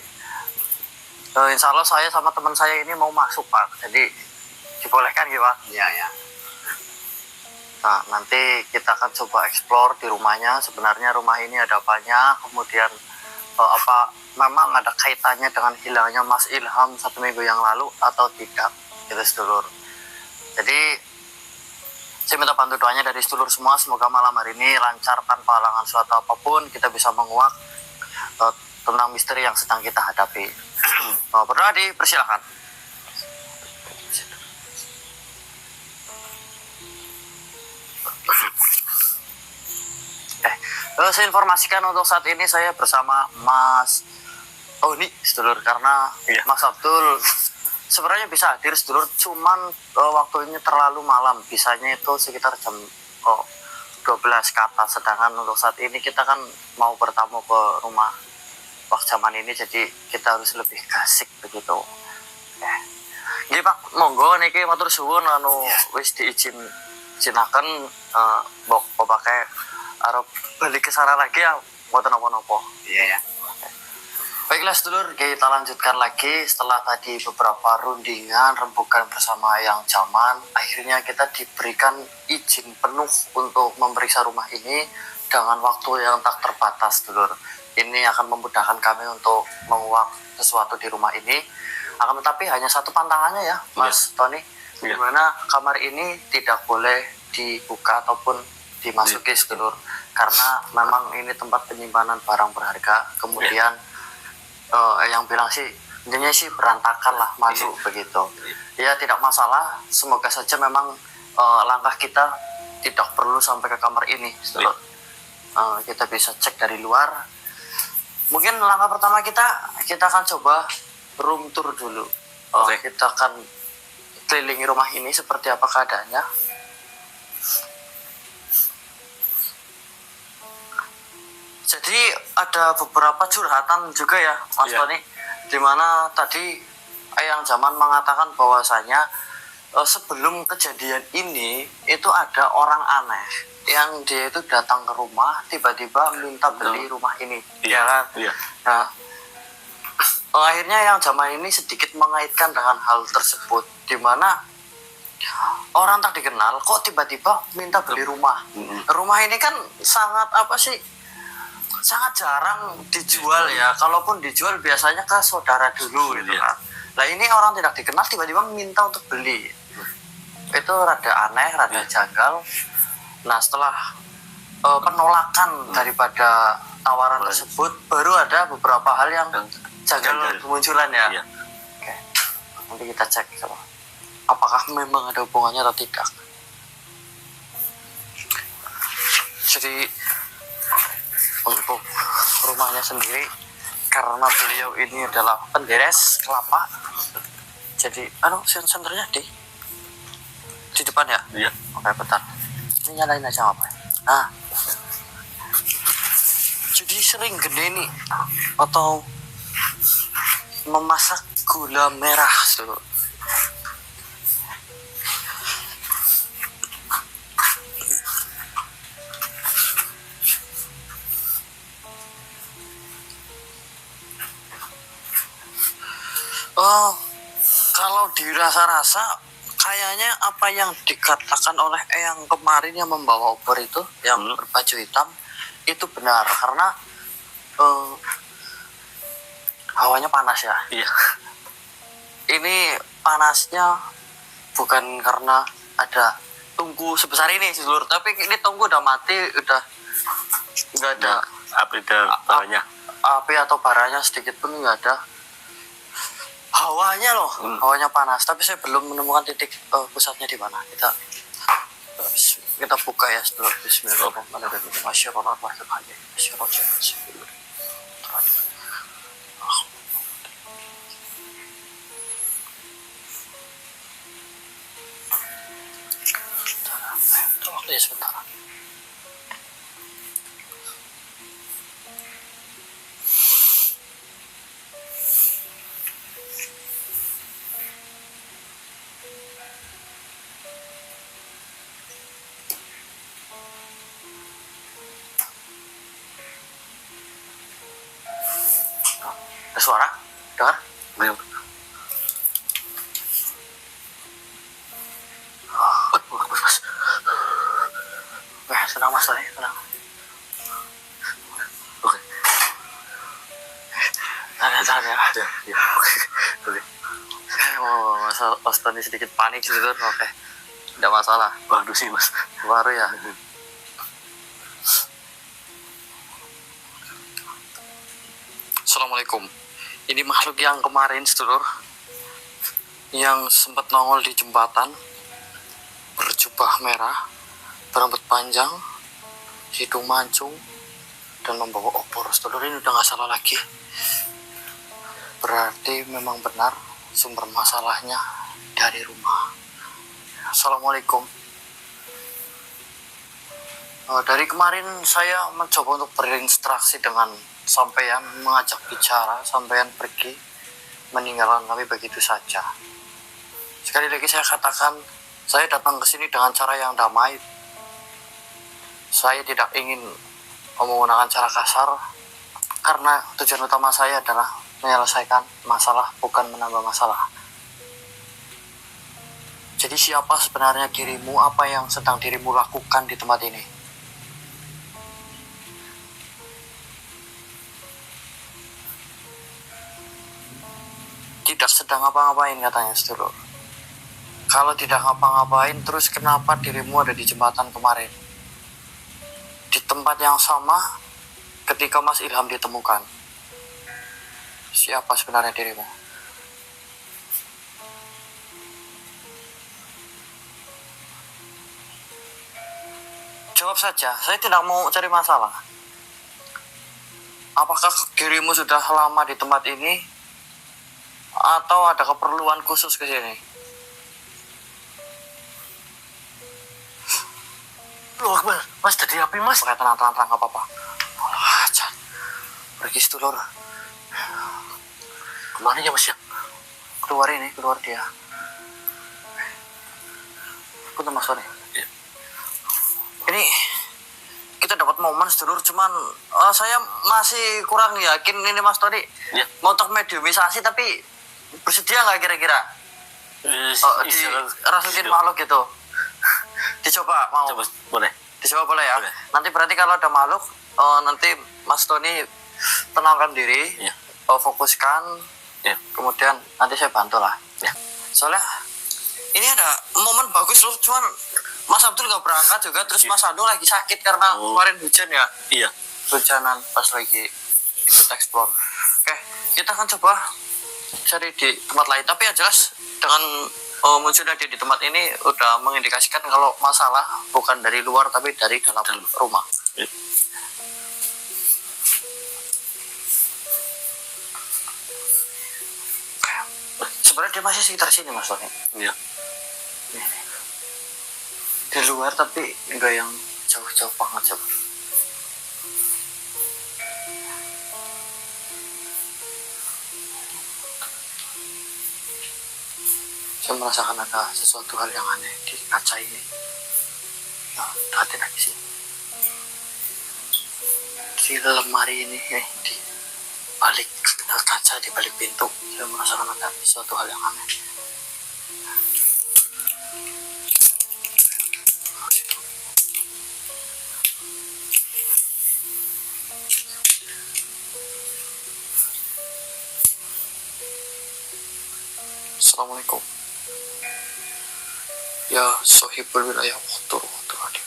insya Allah saya sama teman saya ini mau masuk Pak. Jadi dibolehkan gitu Pak? Iya, ya. Nah, nanti kita akan coba explore di rumahnya. Sebenarnya rumah ini ada apanya, kemudian apa memang ada kaitannya dengan hilangnya Mas Ilham 1 minggu yang lalu atau tidak, gitu sedulur. Jadi saya minta bantu doanya dari sedulur semua, semoga malam hari ini lancar tanpa halangan suatu apapun, kita bisa menguak tentang misteri yang sedang kita hadapi. Berdoa, dipersilakan. Saya informasikan untuk saat ini saya bersama Mas ini sedulur, karena Mas Abdul sebenarnya bisa hadir sedulur, cuman waktunya terlalu malam, bisanya itu sekitar jam 12 12 kata, sedangkan untuk saat ini kita kan mau bertamu ke rumah Pak Jaman ini, jadi kita harus lebih gasik begitu. Nggih Pak, monggo niki matur suwun wis diizinaken mbok pakai arep balik ke sana lagi ya mboten napa-napa. Iya ya. Baiklah sedulur, kita lanjutkan lagi setelah tadi beberapa rundingan rembukan bersama Yang Jaman. Akhirnya kita diberikan izin penuh untuk memeriksa rumah ini dengan waktu yang tak terbatas, sedulur. Ini akan memudahkan kami untuk menguak sesuatu di rumah ini. Akan tetapi hanya satu pantangannya ya, Mas Tony, di mana kamar ini tidak boleh dibuka ataupun dimasuki, sedulur, karena memang ini tempat penyimpanan barang berharga. Kemudian yang bilang sih intinya sih berantakan lah, malu begitu. Ya tidak masalah, semoga saja memang langkah kita tidak perlu sampai ke kamar ini, sedulur. Kita bisa cek dari luar. Mungkin langkah pertama kita akan coba room tour dulu. Kita akan kelilingi rumah ini seperti apa keadaannya. Jadi ada beberapa curhatan juga ya, Mas Tony, dimana tadi Yang Jaman mengatakan bahwasanya sebelum kejadian ini itu ada orang aneh yang dia itu datang ke rumah tiba-tiba minta beli rumah ini, ya kan? Nah, akhirnya Yang Jaman ini sedikit mengaitkan dengan hal tersebut, dimana orang tak dikenal kok tiba-tiba minta beli rumah. Rumah ini kan sangat sangat jarang dijual ya. Kalaupun dijual biasanya ke saudara dulu gitu kan. Nah ini orang tidak dikenal tiba-tiba minta untuk beli. Itu rada aneh, rada janggal. Nah setelah penolakan daripada tawaran tersebut, baru ada beberapa hal yang janggal kemunculan ya. Oke. Nanti kita cek apakah memang ada hubungannya atau tidak. Jadi untuk rumahnya sendiri, karena beliau ini adalah penderes kelapa, jadi senternya di depan ya. Iya. Oke, bentar, ini nyalain aja apa ya. Nah, jadi sering gede nih atau memasak gula merah tuh. Kalau dirasa-rasa kayaknya apa yang dikatakan oleh yang kemarin yang membawa obor itu, yang berbaju hitam, itu benar, karena hawanya panas ya. Iya. Ini panasnya bukan karena ada tungku sebesar ini, sedulur, tapi ini tungku udah mati, udah nggak ada api atau baranya sedikit pun nggak ada. Hawanya loh, hawanya panas, tapi saya belum menemukan titik pusatnya di mana. Kita buka ya, sedulur. Bismillahirrahmanirrahim. Waktu ya sebentar. Ada suara? Dengar? Belum. Mas. Tenang mas, tenang. Oke. Tahan ya. Oke. Mas Tony sedikit panik gitu. Oke. Tidak masalah. Baru sih mas. Baru ya. Assalamualaikum. Ini makhluk yang kemarin, sedulur, yang sempat nongol di jembatan, berjubah merah, berambut panjang, hidung mancung, dan membawa obor. Sedulur, ini udah gak salah lagi. Berarti memang benar sumber masalahnya dari rumah. Assalamualaikum. Dari kemarin saya mencoba untuk berinteraksi dengan sampean, mengajak bicara, sampean pergi, meninggalkan kami begitu saja. Sekali lagi saya katakan, saya datang ke sini dengan cara yang damai. Saya tidak ingin menggunakan cara kasar, karena tujuan utama saya adalah menyelesaikan masalah, bukan menambah masalah. Jadi siapa sebenarnya dirimu, apa yang sedang dirimu lakukan di tempat ini? Tidak sedang ngapa-ngapain katanya sedulur. Kalau tidak ngapa-ngapain, terus kenapa dirimu ada di jembatan kemarin? Di tempat yang sama ketika Mas Ilham ditemukan. Siapa sebenarnya dirimu? Jawab saja, saya tidak mau cari masalah. Apakah dirimu sudah lama di tempat ini? Atau ada keperluan khusus ke sini? Loh, Mas, tadi api, Mas. Pakai tenang-tenang, gak apa-apa. Ajar. Pergi sedulur. Kemana ya, Mas, ya? Keluar ini, keluar dia. Punten Mas Tony. Iya. Ini kita dapat momen sedulur, cuman saya masih kurang yakin ini Mas Tony. Iya. Mau untuk mediumisasi tapi bersedia nggak kira-kira? Rasukin makhluk gitu. Dicoba mau? Coba, boleh. Dicoba boleh ya? Boleh. Nanti berarti kalau ada makhluk, nanti Mas Tony tenangkan diri, Iya. fokuskan, Iya. kemudian nanti saya bantu lah. Iya. Soalnya ini ada momen bagus loh, cuman Mas Abdul nggak berangkat juga, terus Iya. Mas Anu lagi sakit karena kemarin hujan ya, Iya. hujanan pas lagi ikut explore. Oke, kita akan coba cari di tempat lain, tapi yang jelas dengan munculnya dia di tempat ini udah mengindikasikan kalau masalah bukan dari luar tapi dari dalam rumah. Iya. Sebenarnya dia masih sekitar sini Mas Tony. Iya. Di luar tapi enggak yang jauh-jauh banget coba. Saya merasakan ada sesuatu hal yang aneh di kaca ini. Ya, deketin lagi sih. Di lemari ini, di balik kaca, di balik pintu, saya merasakan ada sesuatu hal yang aneh. Assalamualaikum. Ya sohibul wilayah waktu hadir.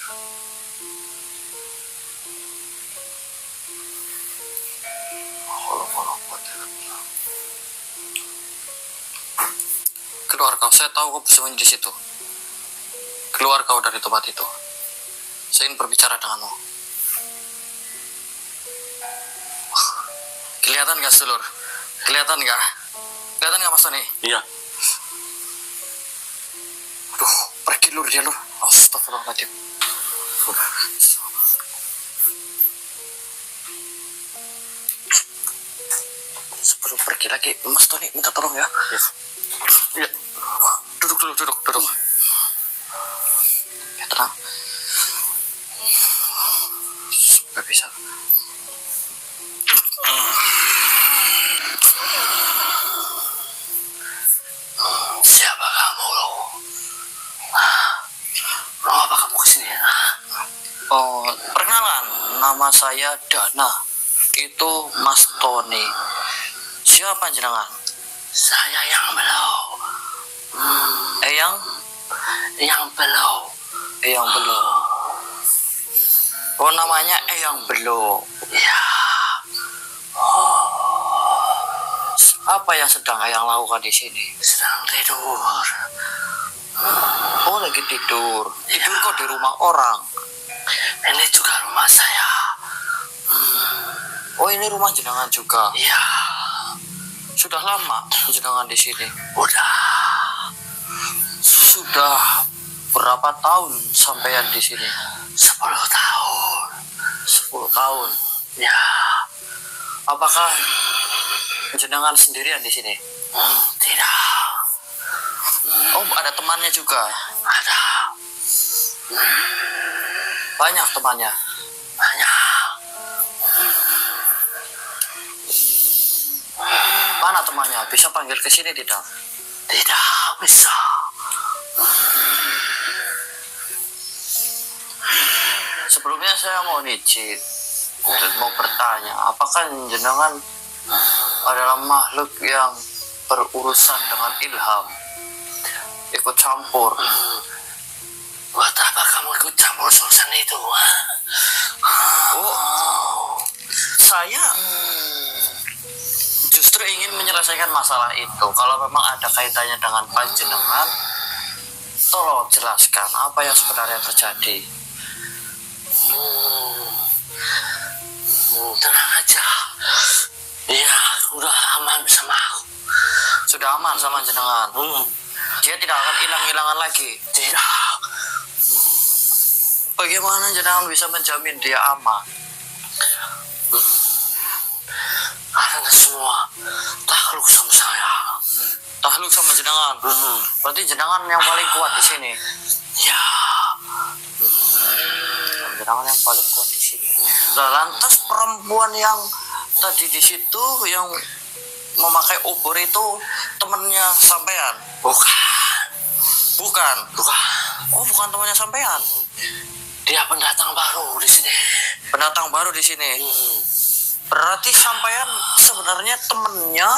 Keluar kau, saya tahu kau bersembunyi di situ. Keluar kau dari tempat itu. Saya ingin berbicara denganmu. Kelihatan gak sedulur? Kelihatan gak? Kelihatan gak Mas Tony? Iya. Aduh, pergi lur dia lur. Astagfirullahaladzim. Sebelum pergi lagi, Mas Tony minta tolong ya. Yes. Ya. Duduk dulu, duduk. Ya tenang. Gak bisa. Siapa kamu, lo? Lo apa kamu kesini? Oh, perkenalan, nama saya Dana. Itu Mas Tony. Siapa jenengan? Saya yang belau. Eyang? Yang belau. Eyang Belo. Oh, namanya Eyang Belo. Ya. Apa yang sedang Eyang lakukan di sini? Sedang tidur. Oh, lagi tidur. Tidur kok di rumah orang? Ini juga rumah saya. Oh, ini rumah jenengan juga. Ya. Sudah lama jenengan di sini? Udah. Sudah berapa tahun sampean di sini? 10 tahun. tahun. Ya, Apakah jenengan sendirian di sini? tidak. Oh, ada temannya juga. Ada. Banyak temannya. Banyak. Mana temannya? Bisa panggil ke sini tidak? Tidak bisa. Sebelumnya saya mau izin dan mau bertanya, apakah jenengan adalah makhluk yang berurusan dengan ilham, ikut campur? Buat apa kamu ikut campur urusan itu? Oh, saya justru ingin menyelesaikan masalah itu. Kalau memang ada kaitannya dengan panjenengan, tolong jelaskan apa yang sebenarnya terjadi. Tenang aja. Iya, udah aman sama aku. Sudah aman sama jenengan. Dia tidak akan hilang-hilangan lagi. Tidak. Bagaimana jenengan bisa menjamin dia aman? Karena semua takluk sama saya. Takluk sama jenengan. Berarti jenengan yang paling kuat di sini. Ya, Jenengan yang paling kuat di sini. Nah, lantas perempuan yang tadi di situ yang memakai obor itu temannya sampean? bukan. Bukan. Bukan. Oh, bukan temannya sampean. Dia pendatang baru di sini. Pendatang baru di sini. Berarti sampean sebenarnya temennya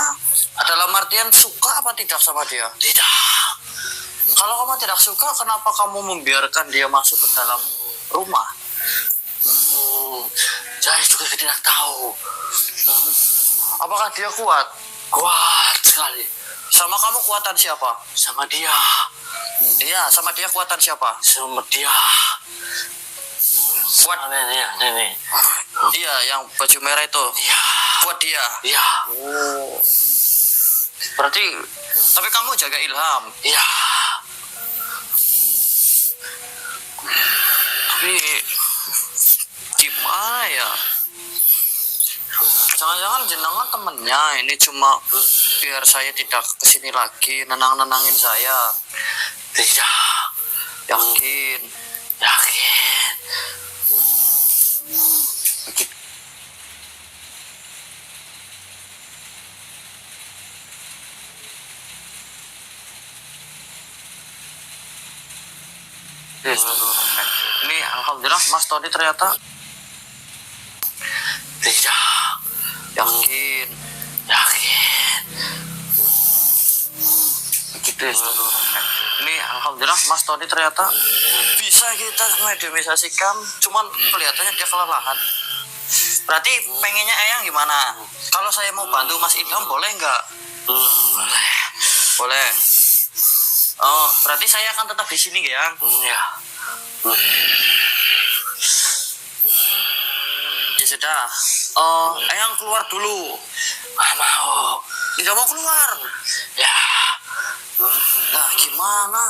dalam artian suka apa tidak sama dia? Tidak. Kalau kamu tidak suka, kenapa kamu membiarkan dia masuk ke dalam rumah? Saya juga tidak tahu. Apakah dia kuat? Kuat sekali. Sama kamu kuatan siapa? Sama dia. Iya, sama dia kuatan siapa? Sama dia. Kuat. Nenek. Iya, yang baju merah itu. Iya. Kuat dia. Iya. Oh. Berarti, tapi kamu jaga Ilham. Iya. Tapi gimana ya? Jangan-jangan jenengan temennya ini cuma biar saya tidak kesini lagi, nenangin saya. Tidak. Yakin? Yakin. Begitu. Ini alhamdulillah Mas Tony ternyata Tidak. yakin. Yakin. Begitu ya. Ini alhamdulillah Mas Tony ternyata bisa kita mediumisasikan, cuman kelihatannya dia kelelahan. Berarti pengennya Eyang gimana? Kalau saya mau bantu Mas Ilham boleh nggak? Boleh. Boleh. Oh, berarti saya akan tetap di sini ya? Ya. Ya sudah. Oh, Eyang keluar dulu. Nggak mau. Tidak mau keluar. Ya. Nah, gimana?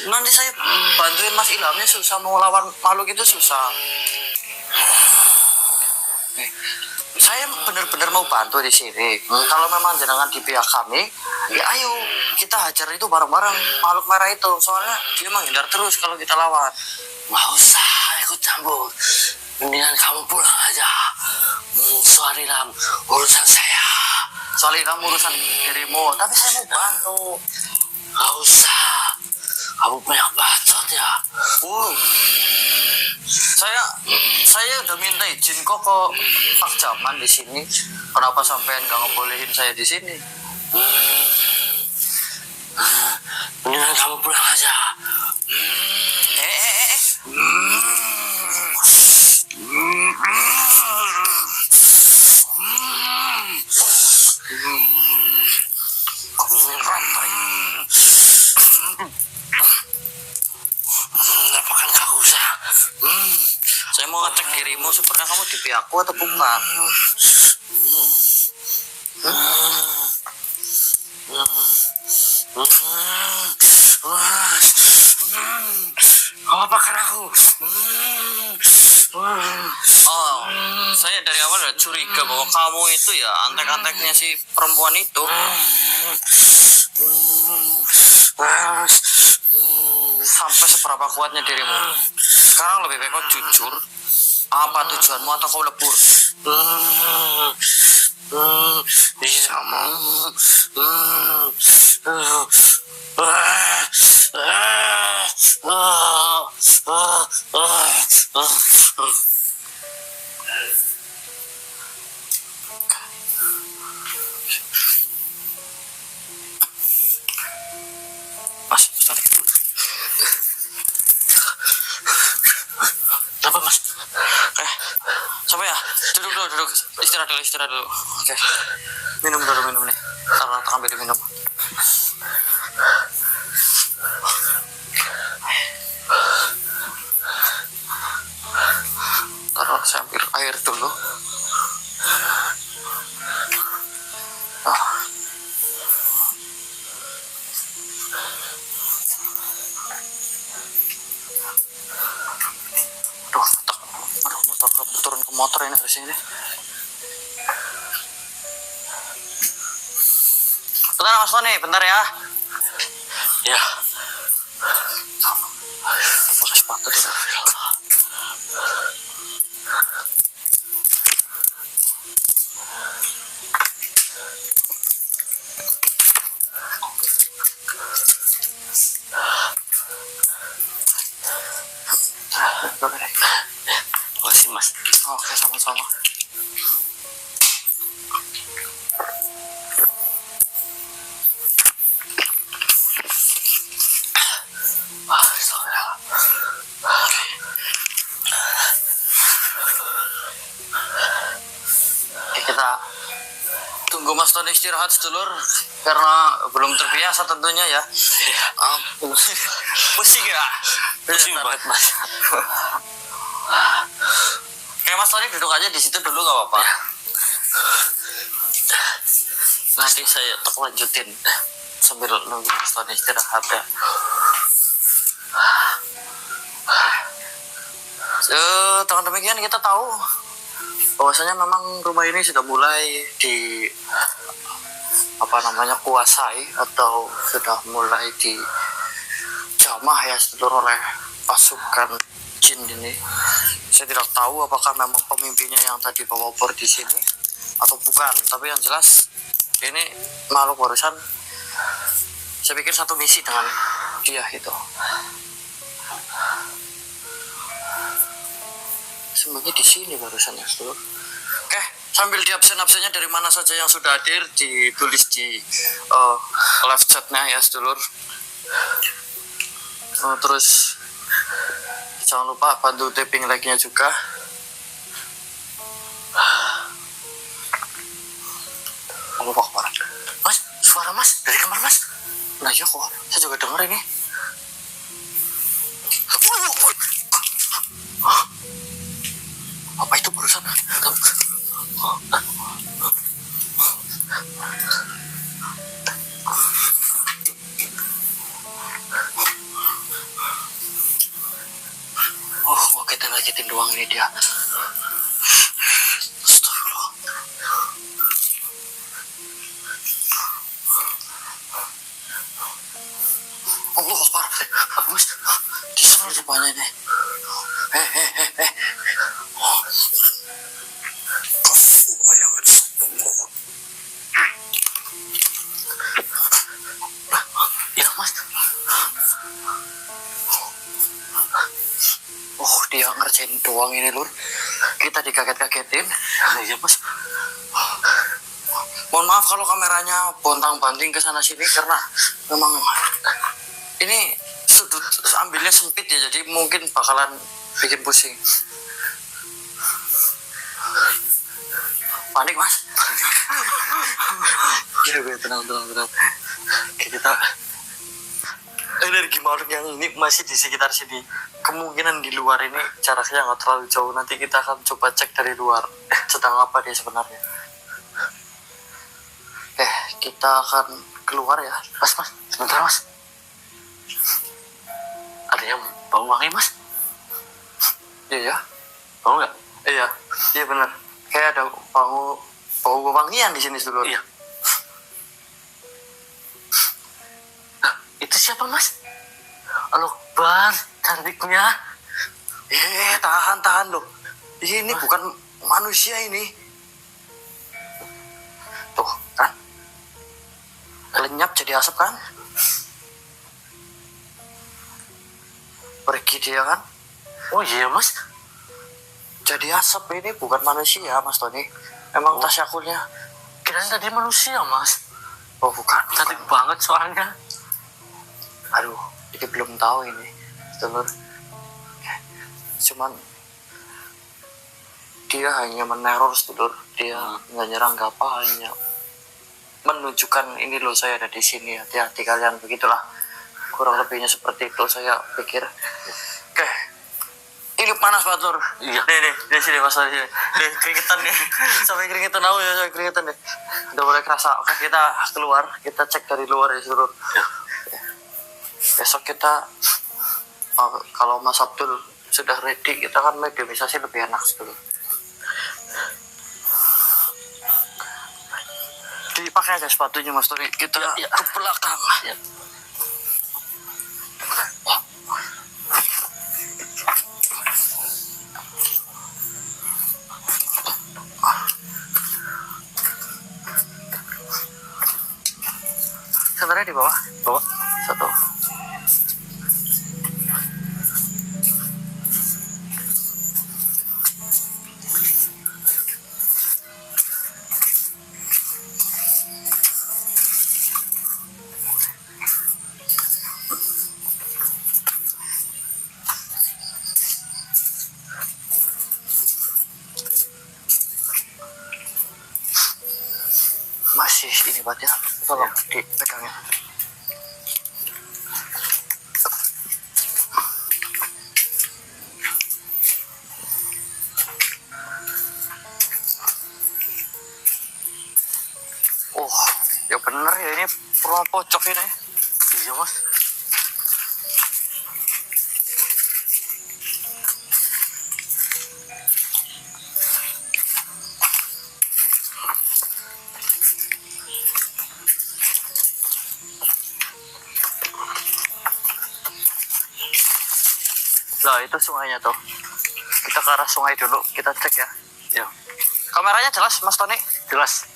Nanti saya bantuin Mas Ilhamnya susah, mau lawan makhluk itu susah. Saya benar-benar mau bantu di sini. Kalau memang jenengan di pihak kami, ya ayo kita hajar itu bareng-bareng makhluk merah itu. Soalnya dia menghindar terus kalau kita lawan. Nggak usah ikut campur. Mendingan kamu pulang aja. Soal Ilham, urusan saya. Soal Ilham urusan dirimu, tapi saya mau bantu. Nggak usah. Kamu banyak bacot ya. Saya udah minta izin kok ke Pak Jaman di sini. Kenapa sampean nggak ngebolehin saya di sini? Mendingan kamu pulang aja. Dapatkan kau usah. Saya mau ngecek dirimu sebenarnya kamu di pihakku atau bukan. Kau apakan aku? Oh, saya dari awal udah curiga bahwa kamu itu ya antek-anteknya si perempuan itu. Sampai seberapa kuatnya dirimu? Sekarang lebih baik kau jujur. Apa tujuanmu atau kau lebur? Bisa mau. Mas, sorry. Kenapa mas? Coba ya, duduk dulu, duduk. Istirahat dulu. Oke. Minum nih. Taruh ambil minum. Taruh, saya ambil air dulu. Aduh, motor turun ke motor ini harusnya ini. Bentar Mas Tony, bentar ya. Ya. Pakai sepatu dulu. Makasih mas. Oke, sama-sama. Kita tunggu Mas Tony istirahat sedulur karena belum terbiasa tentunya ya. Pusing ya? Pusing banget mas. Kayak Mas Tony duduk aja di situ dulu gak apa-apa. Nanti saya tak lanjutin sambil nunggu Mas Tony istirahat ya. Dengan demikian kita tahu bahwasanya memang rumah ini sudah mulai kuasai atau sudah mulai dijamah ya sedulur oleh pasukan jin ini. Saya tidak tahu apakah memang pemimpinnya yang tadi bawa obor di sini atau bukan, tapi yang jelas ini makhluk barusan saya pikir satu misi dengan dia gitu. Sembunyi di sini barusan ya sedulur. Oke, sambil di absen-absennya dari mana saja yang sudah hadir ditulis di live chatnya ya sedulur. Terus jangan lupa bantu tapping like-nya juga. Allah Akbar. Mas, suara mas dari kamar mas. Nah ya kok, saya juga dengar ini. Apa itu barusan? Oh, ngagetin doang ini dia. Astagfirullah. Allah Akbar. Mas, diserang rupanya ini. Ya mas. Oh dia ngerjain doang ini lur. Kita dikaget-kagetin. Ya mas. Mohon maaf kalau kameranya bontang-banting ke sana sini karena memang ini sudut ambilnya sempit ya, jadi mungkin bakalan bikin pusing. Panik mas? Ya gue tenang. Kita energi makhluk yang ini masih di sekitar sini. Kemungkinan di luar ini jaraknya nggak terlalu jauh. Nanti kita akan coba cek dari luar sedang apa dia sebenarnya. Kita akan keluar ya. Mas, sebentar mas. Ada yang bau wangi mas? Iya ya. Bau nggak? Iya benar. Kayak ada bau wangian di sini sedulur. Iya. Itu siapa mas? Halo Bar, cantiknya. Tahan loh. Ini bukan manusia ini. Tuh kan, lenyap jadi asap kan? Pergi dia kan? Oh iya mas. Jadi asap ini bukan manusia Mas Tony. Emang tasyakulnya. Kirain tadi manusia mas. Oh bukan. Cantik banget soalnya. Aduh, ini belum tahu ini, sedulur. Cuman dia hanya meneror, sedulur. Dia nggak nyerang, nggak apa, hanya menunjukkan ini loh saya ada di sini. Hati-hati kalian, begitulah. Kurang lebihnya seperti itu saya pikir. Oke, ini panas Batur. Iya. Nih, di sini Mas Tony. Nih, keringetan nih. Sampai keringetan aku ya, sampai keringetan nih. Udah mulai kerasa. Oke, kita keluar, kita cek dari luar ya, sedulur. Ya. Besok kita kalau Mas Abdul sudah ready, kita kan mediumisasi lebih enak dulu. Dipakai aja sepatunya Mas Turi. Kita ke belakang. Ya. Sebenarnya di bawah. Bawa. Satu. Masih ini Bat ya. Tolong dipegangnya. Oh, ya bener ya, ini ruang pojok ini. Iya mas. Nah, itu sungainya tuh. Kita ke arah sungai dulu, kita cek ya. Ya. Kameranya jelas Mas Tony? Jelas.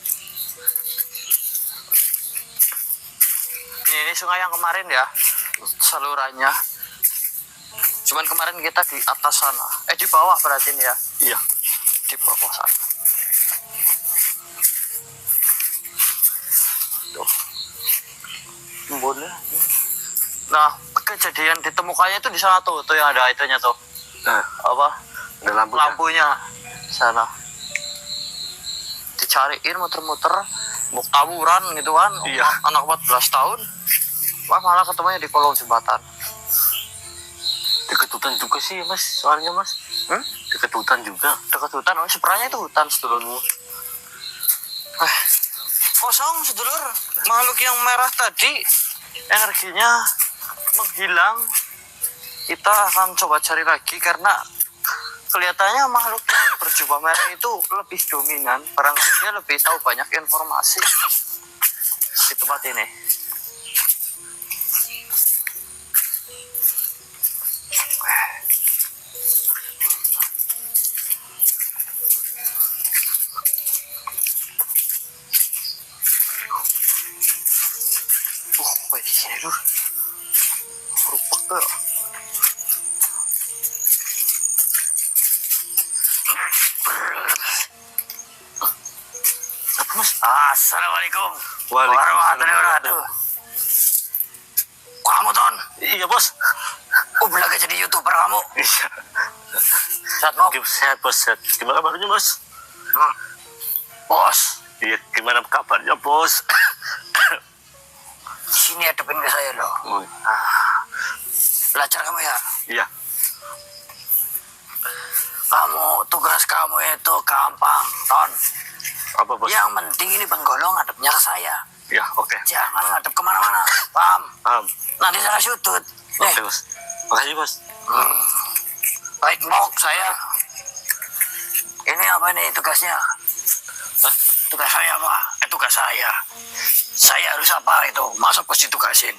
Ini sungai yang kemarin ya, salurannya. Cuman kemarin kita di atas sana. Di bawah berarti ini ya. Iya. Di bawah sana. Tuh. Boleh. Nah, kejadian ditemukannya itu di sana tuh yang ada itunya tuh. Nah, Apa? ada lampu. Lampunya sana. Dicariin muter-muter, buk tawuran gitu kan. Iya. Anak 14 tahun. Wah, malah ketemunya di kolong jembatan. Deket hutan juga sih mas, soalnya mas. Deket hutan juga. Dekat hutan, sebenarnya itu hutan sedulur. Kosong sedulur. Makhluk yang merah tadi energinya menghilang. Kita akan coba cari lagi karena kelihatannya makhluk yang berjubah merah itu lebih dominan. Barangkali dia lebih tahu banyak informasi di tempat ini. Kayak gini lur. Rupak tuh. Apa mas? Assalamualaikum Waalaikumsalam. warahmatullahi wabarakatuh. Kamu Ton, Iya bos. belaga jadi YouTuber kamu. Iya. Sehat mau? Sehat bos, sehat. Gimana kabarnya bos? Bos, Iya, gimana kabarnya bos? sini hadapin ke saya loh. Oh, Belajar kamu ya. iya. Tugas kamu itu gampang, Ton. Apa bos? Yang penting ini penggolong ngadepnya ke saya. Ya, oke. Jangan ngadep kemana-mana, paham? Paham. Nanti saya sudut. Nih, Oke bos. Makasih bos. baik mok saya. Ini apa apa ini tugasnya? Hah? Tugas saya Pak, tugas saya. Saya harus apa itu? Masa bos ditugasin?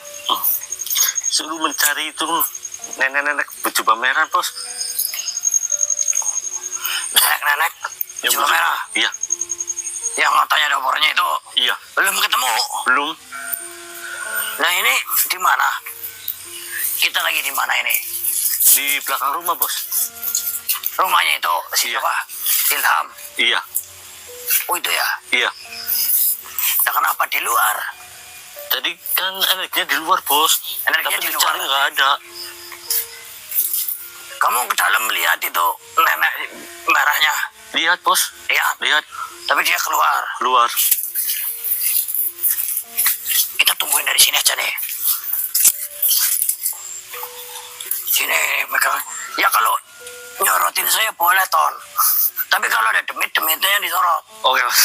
Suruh mencari itu nenek-nenek berjubah merah, bos. Nenek-nenek Yang jubah merah. Iya, Yang katanya dapurnya itu iya. belum ketemu. Belum. Nah ini di mana? Kita lagi di mana ini? Di belakang rumah, bos. Rumahnya itu siapa? Ilham. Iya, Oh itu ya. iya. Nah kenapa di luar? Tadi kan energinya di luar, bos. Energinya Tapi di dicari luar. nggak ada. Kamu ke dalam lihat itu nenek merahnya. Lihat, bos. Lihat. Lihat. Tapi dia keluar. Keluar. Kita tungguin dari sini aja nih. Sini megang. Ya kalau nyorotin saya boleh ton. Tapi kalau ada demit-demitnya yang disorot. Oke, bos.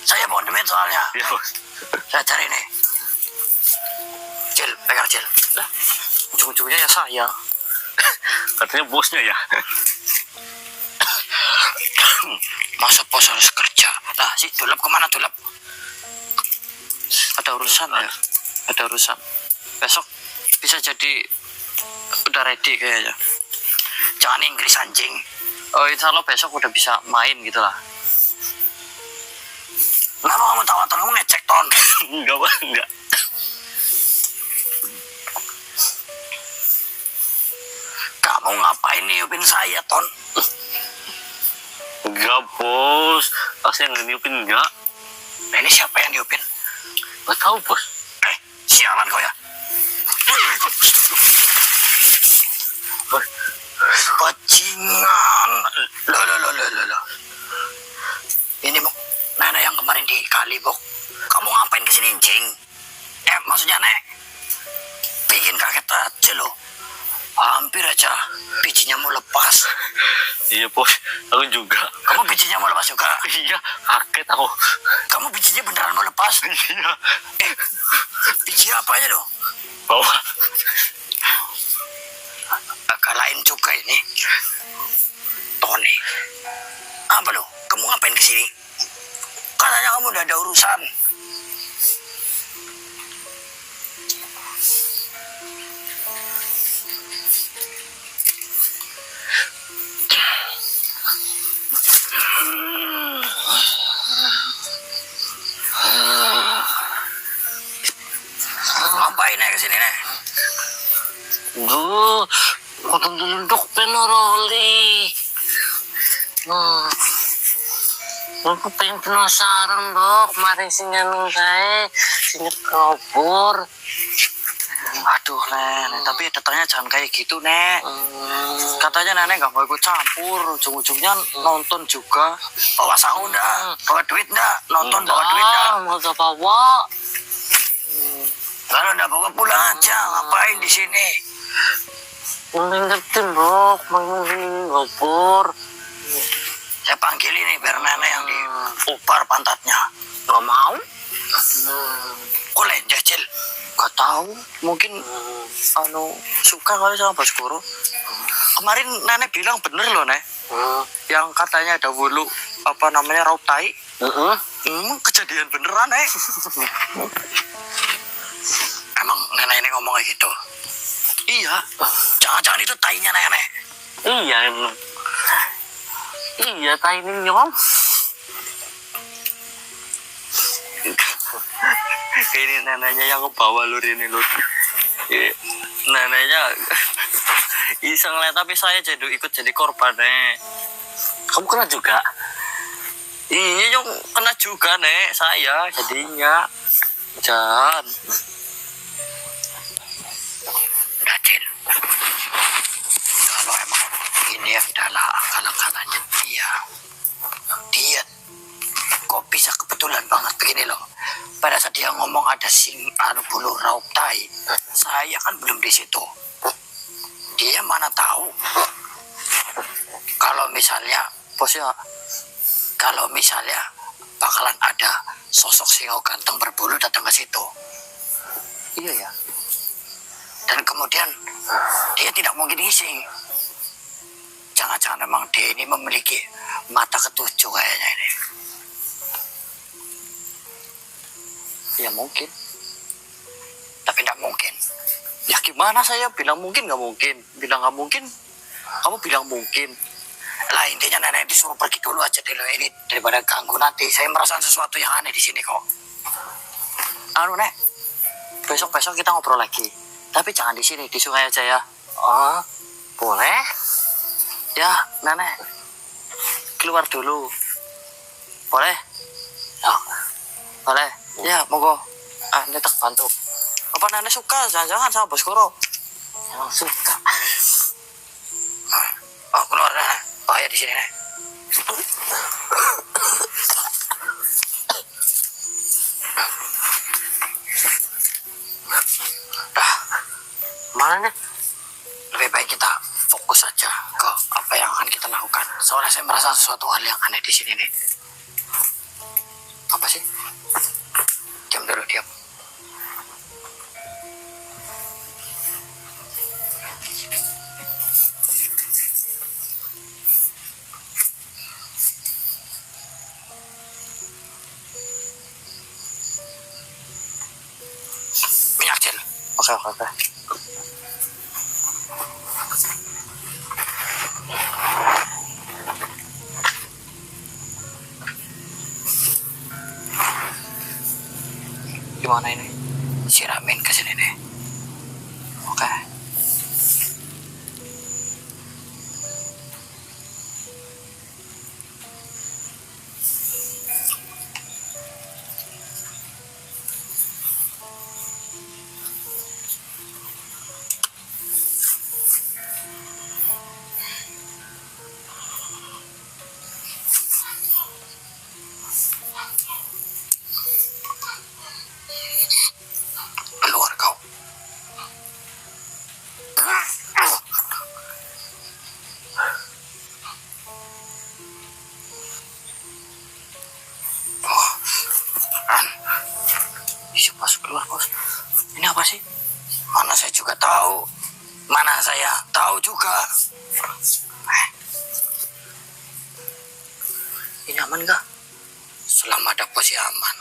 Saya bawa demit soalnya. Iya, bos. Saya cari nih. Cil, pegang Cil. Lah, ujung-ujungnya ya saya. Katanya bosnya ya. Masa bos harus kerja? Nah, si Dulap kemana Dulap? Ada urusan ya? Ada urusan. Besok bisa jadi udah ready kayaknya. Jangan Inggris anjing. Oh, insya Allah besok udah bisa main gitu lah. Kenapa kamu tawa terus ngecek ton? Enggak, bos. Enggak. Kamu ngapain niupin saya ton? Enggak, bos. Pasti yang ngeniupin enggak. Nah, ini siapa yang niupin? Nggak tahu, bos. Sialan kau ya. Bajingan. Loh. Ini Bok, nenek yang kemarin di kali Bok. Kamu ngapain kesini cing? Maksudnya nek bikin kaget aja lo. Hampir aja bijinya mau lepas. Iya, bos. Aku juga. Kamu bijinya mau lepas juga? Iya, kaget aku. Kamu bijinya beneran mau lepas? Iya. Biji apanya lo? Bawa. Agak lain juga ini. Tony. Apa lo? Kamu ngapain kesini? Katanya kamu udah ada urusan. Ngapain nih kesini nih? Duh, potong dulu penoroli. Aku pengen penasaran, Dok. Mari sini kayak sini kabur. Aduh, Nek. Tapi datangnya jangan kayak gitu, Nek. Katanya nenek nggak mau ikut campur. Ujung-ujungnya nonton juga. Bawa sangu ndak? Bawa duit ndak? Nonton bawa duit ndak? Mau bawa. Kalau ndak bawa pulang aja. Ngapain di sini? Ngerti, Dok. Mau kabur. Saya panggil ini biar nenek yang diupar pantatnya. Gak mau? Kok lenjah, Cil? Gak tahu. Mungkin suka kali sama Baskoro. Kemarin nenek bilang bener loh, Nek. Yang katanya ada bulu apa namanya raup tai. Kejadian beneran, Nek. Emang nenek ini ngomong kayak gitu? Iya. Jangan-jangan itu tainya nenek. Iya, emang. Iya, ini nyom. Ini neneknya yang ke bawah lur ini lur. Neneknya iseng lah, tapi saya jadi ikut jadi korban, Nek. Kamu kena juga? Iya, yang kena juga, Nek. Saya jadinya. Jangan. Udah, Cil. Kalau emang ini adalah akal-akalannya dia kok bisa kebetulan banget begini loh. Pada saat dia ngomong ada bulu raup tai, saya kan belum di situ. Dia mana tahu kalau misalnya bakalan ada sosok singo ganteng berbulu datang ke situ. Iya ya. Dan kemudian dia tidak mungkin ngising. Jangan-jangan memang dia ini memiliki mata ketujuh kayaknya ini. Ya mungkin. Tapi tidak mungkin. Ya gimana saya bilang mungkin nggak mungkin? Bilang nggak mungkin, kamu bilang mungkin. Lah intinya nenek disuruh pergi dulu aja dulu ini daripada ganggu nanti. Saya merasakan sesuatu yang aneh di sini kok. Anu Nek, besok-besok kita ngobrol lagi. Tapi jangan di sini, di sungai aja ya. Oh, boleh. Ya, Nenek. Keluar dulu. Boleh? Ya, Boleh. Ya, monggo. Nenek tak bantu. Apa Nenek suka jangan-jangan sama Bos Koro? emang suka. Oh keluar nenek. Bahaya di sini nenek. Mana nih? Lebih baik kita fokus saja ke apa yang akan kita lakukan. Soalnya saya merasa sesuatu hal yang aneh di sini nih. Apa sih? Diam dulu, diam. Minyak Cil. Oke. Gimana ini? Siramin ke sini nih. Oke. Keluar kau. Iya, Bos, keluar, Bos. Ini apa sih? Mana saya juga tahu. Mana saya tahu juga. Ini aman nggak? Selama ada pos ya aman.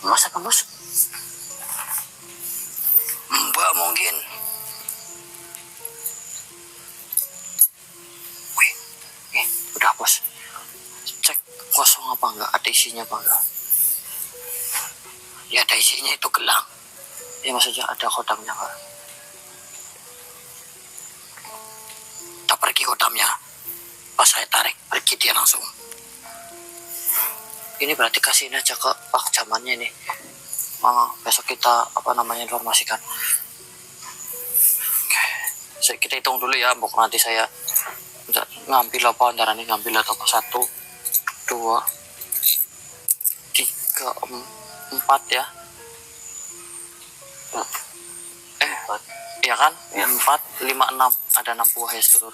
Masa kan, Bos? Mbak mungkin. Wih, udah, Bos. Cek kosong apa enggak, ada isinya apa enggak. Ya ada isinya itu gelang. Ya maksudnya ada kodamnya enggak. Tak pergi kodamnya. Pas saya tarik, pergi dia langsung. Ini berarti kasihin aja ke pak zamannya nih. Besok kita informasikan. Oke, kita hitung dulu ya, mbok nanti saya ngambil apa antara ini ngambil atau apa 1, 2, 3, 4 ya. Iya kan? Ya. 4, 5, 6 ada 6 buah ya seluruh.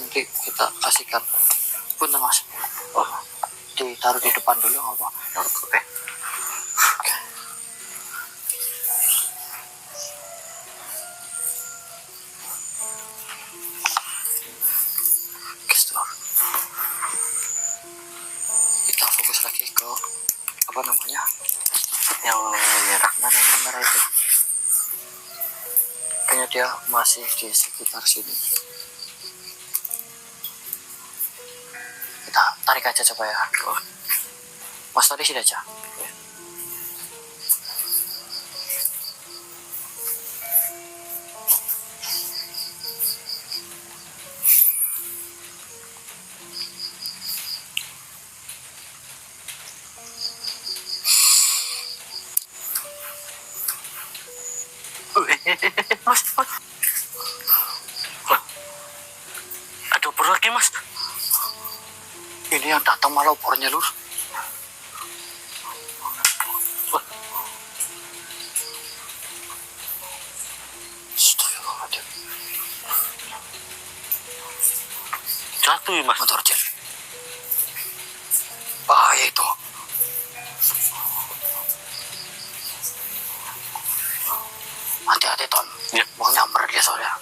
Nanti kita kasihkan. Punten Mas. Oh, Ditaruh di depan dulu nggak apa? oke. Gestur. Kita fokus lagi ke apa namanya? Yang merah. Mana yang merah itu? Kayaknya dia masih di sekitar sini. Kita tarik aja coba ya. Mas tadi sini aja. Mas. Ada opor lagi, Mas. Ini yang datang malah opornya lur. Astagfirullahaladzim. Jatuh ya, Mas. Motor Cil. Bahaya itu. Hati-hati Ton. Ya. Mau nyamper dia soalnya.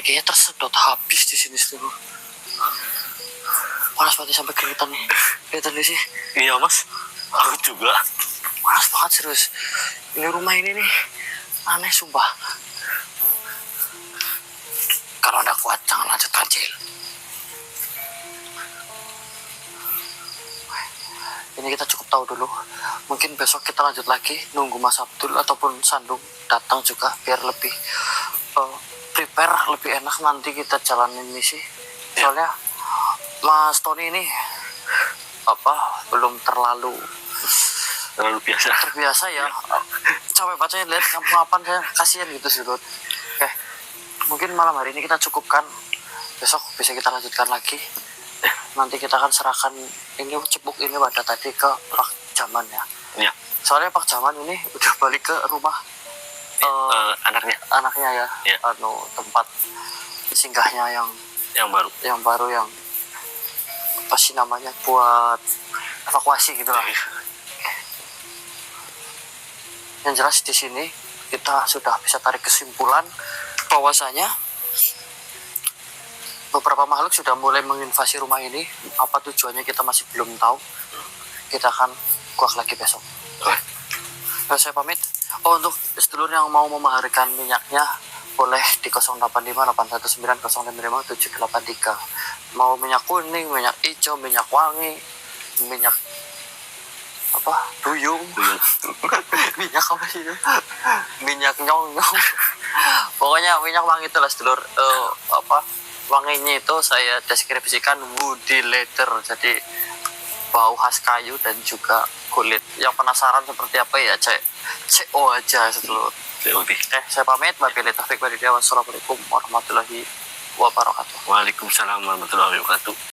kayaknya tersedot habis di sini sedulur. Panas banget sampai keringetan nih. Kelihatan nih sih. Iya mas, aku juga. Panas banget serius. Ini rumah ini nih aneh sumpah. Kalau anda kuat, jangan lanjutkan, Cil. Ini kita cukup tahu dulu. Mungkin besok kita lanjut lagi nunggu Mas Abdul ataupun Sandung datang juga biar lebih prepare, lebih enak nanti kita jalanin misi. Soalnya Mas Tony ini belum terlalu biasa. terbiasa ya. Capek bacanya lihat kapan saya kasihan gitu sih Lud. Oke, mungkin malam hari ini kita cukupkan. Besok bisa kita lanjutkan lagi. Nanti kita akan serahkan ini cebuk ini pada tadi ke Pak Jaman ya. Iya. Soalnya Pak Jaman ini udah balik ke rumah Anaknya anaknya ya. Iya. Tempat singgahnya yang baru. yang apa sih namanya buat evakuasi gitu lah. Yang jelas di sini kita sudah bisa tarik kesimpulan bahwasanya beberapa makhluk sudah mulai menginvasi rumah ini. Apa tujuannya kita masih belum tahu. Kita akan kuak lagi besok. Nah, saya pamit. Oh, untuk sedulur yang mau memaharkan minyaknya boleh di 085819055783. Mau minyak kuning, minyak hijau, minyak wangi, minyak duyung. Minyak apa sih itu? Minyak nyong. Pokoknya minyak wangi itulah sedulur. Wanginya itu saya deskripsikan woody leather, jadi bau khas kayu dan juga kulit. Yang penasaran seperti apa ya CO aja sedulur. Saya pamit. Wabillahi taufiq walhidayah. Wassalamualaikum warahmatullahi wabarakatuh. Waalaikumsalam warahmatullahi wabarakatuh.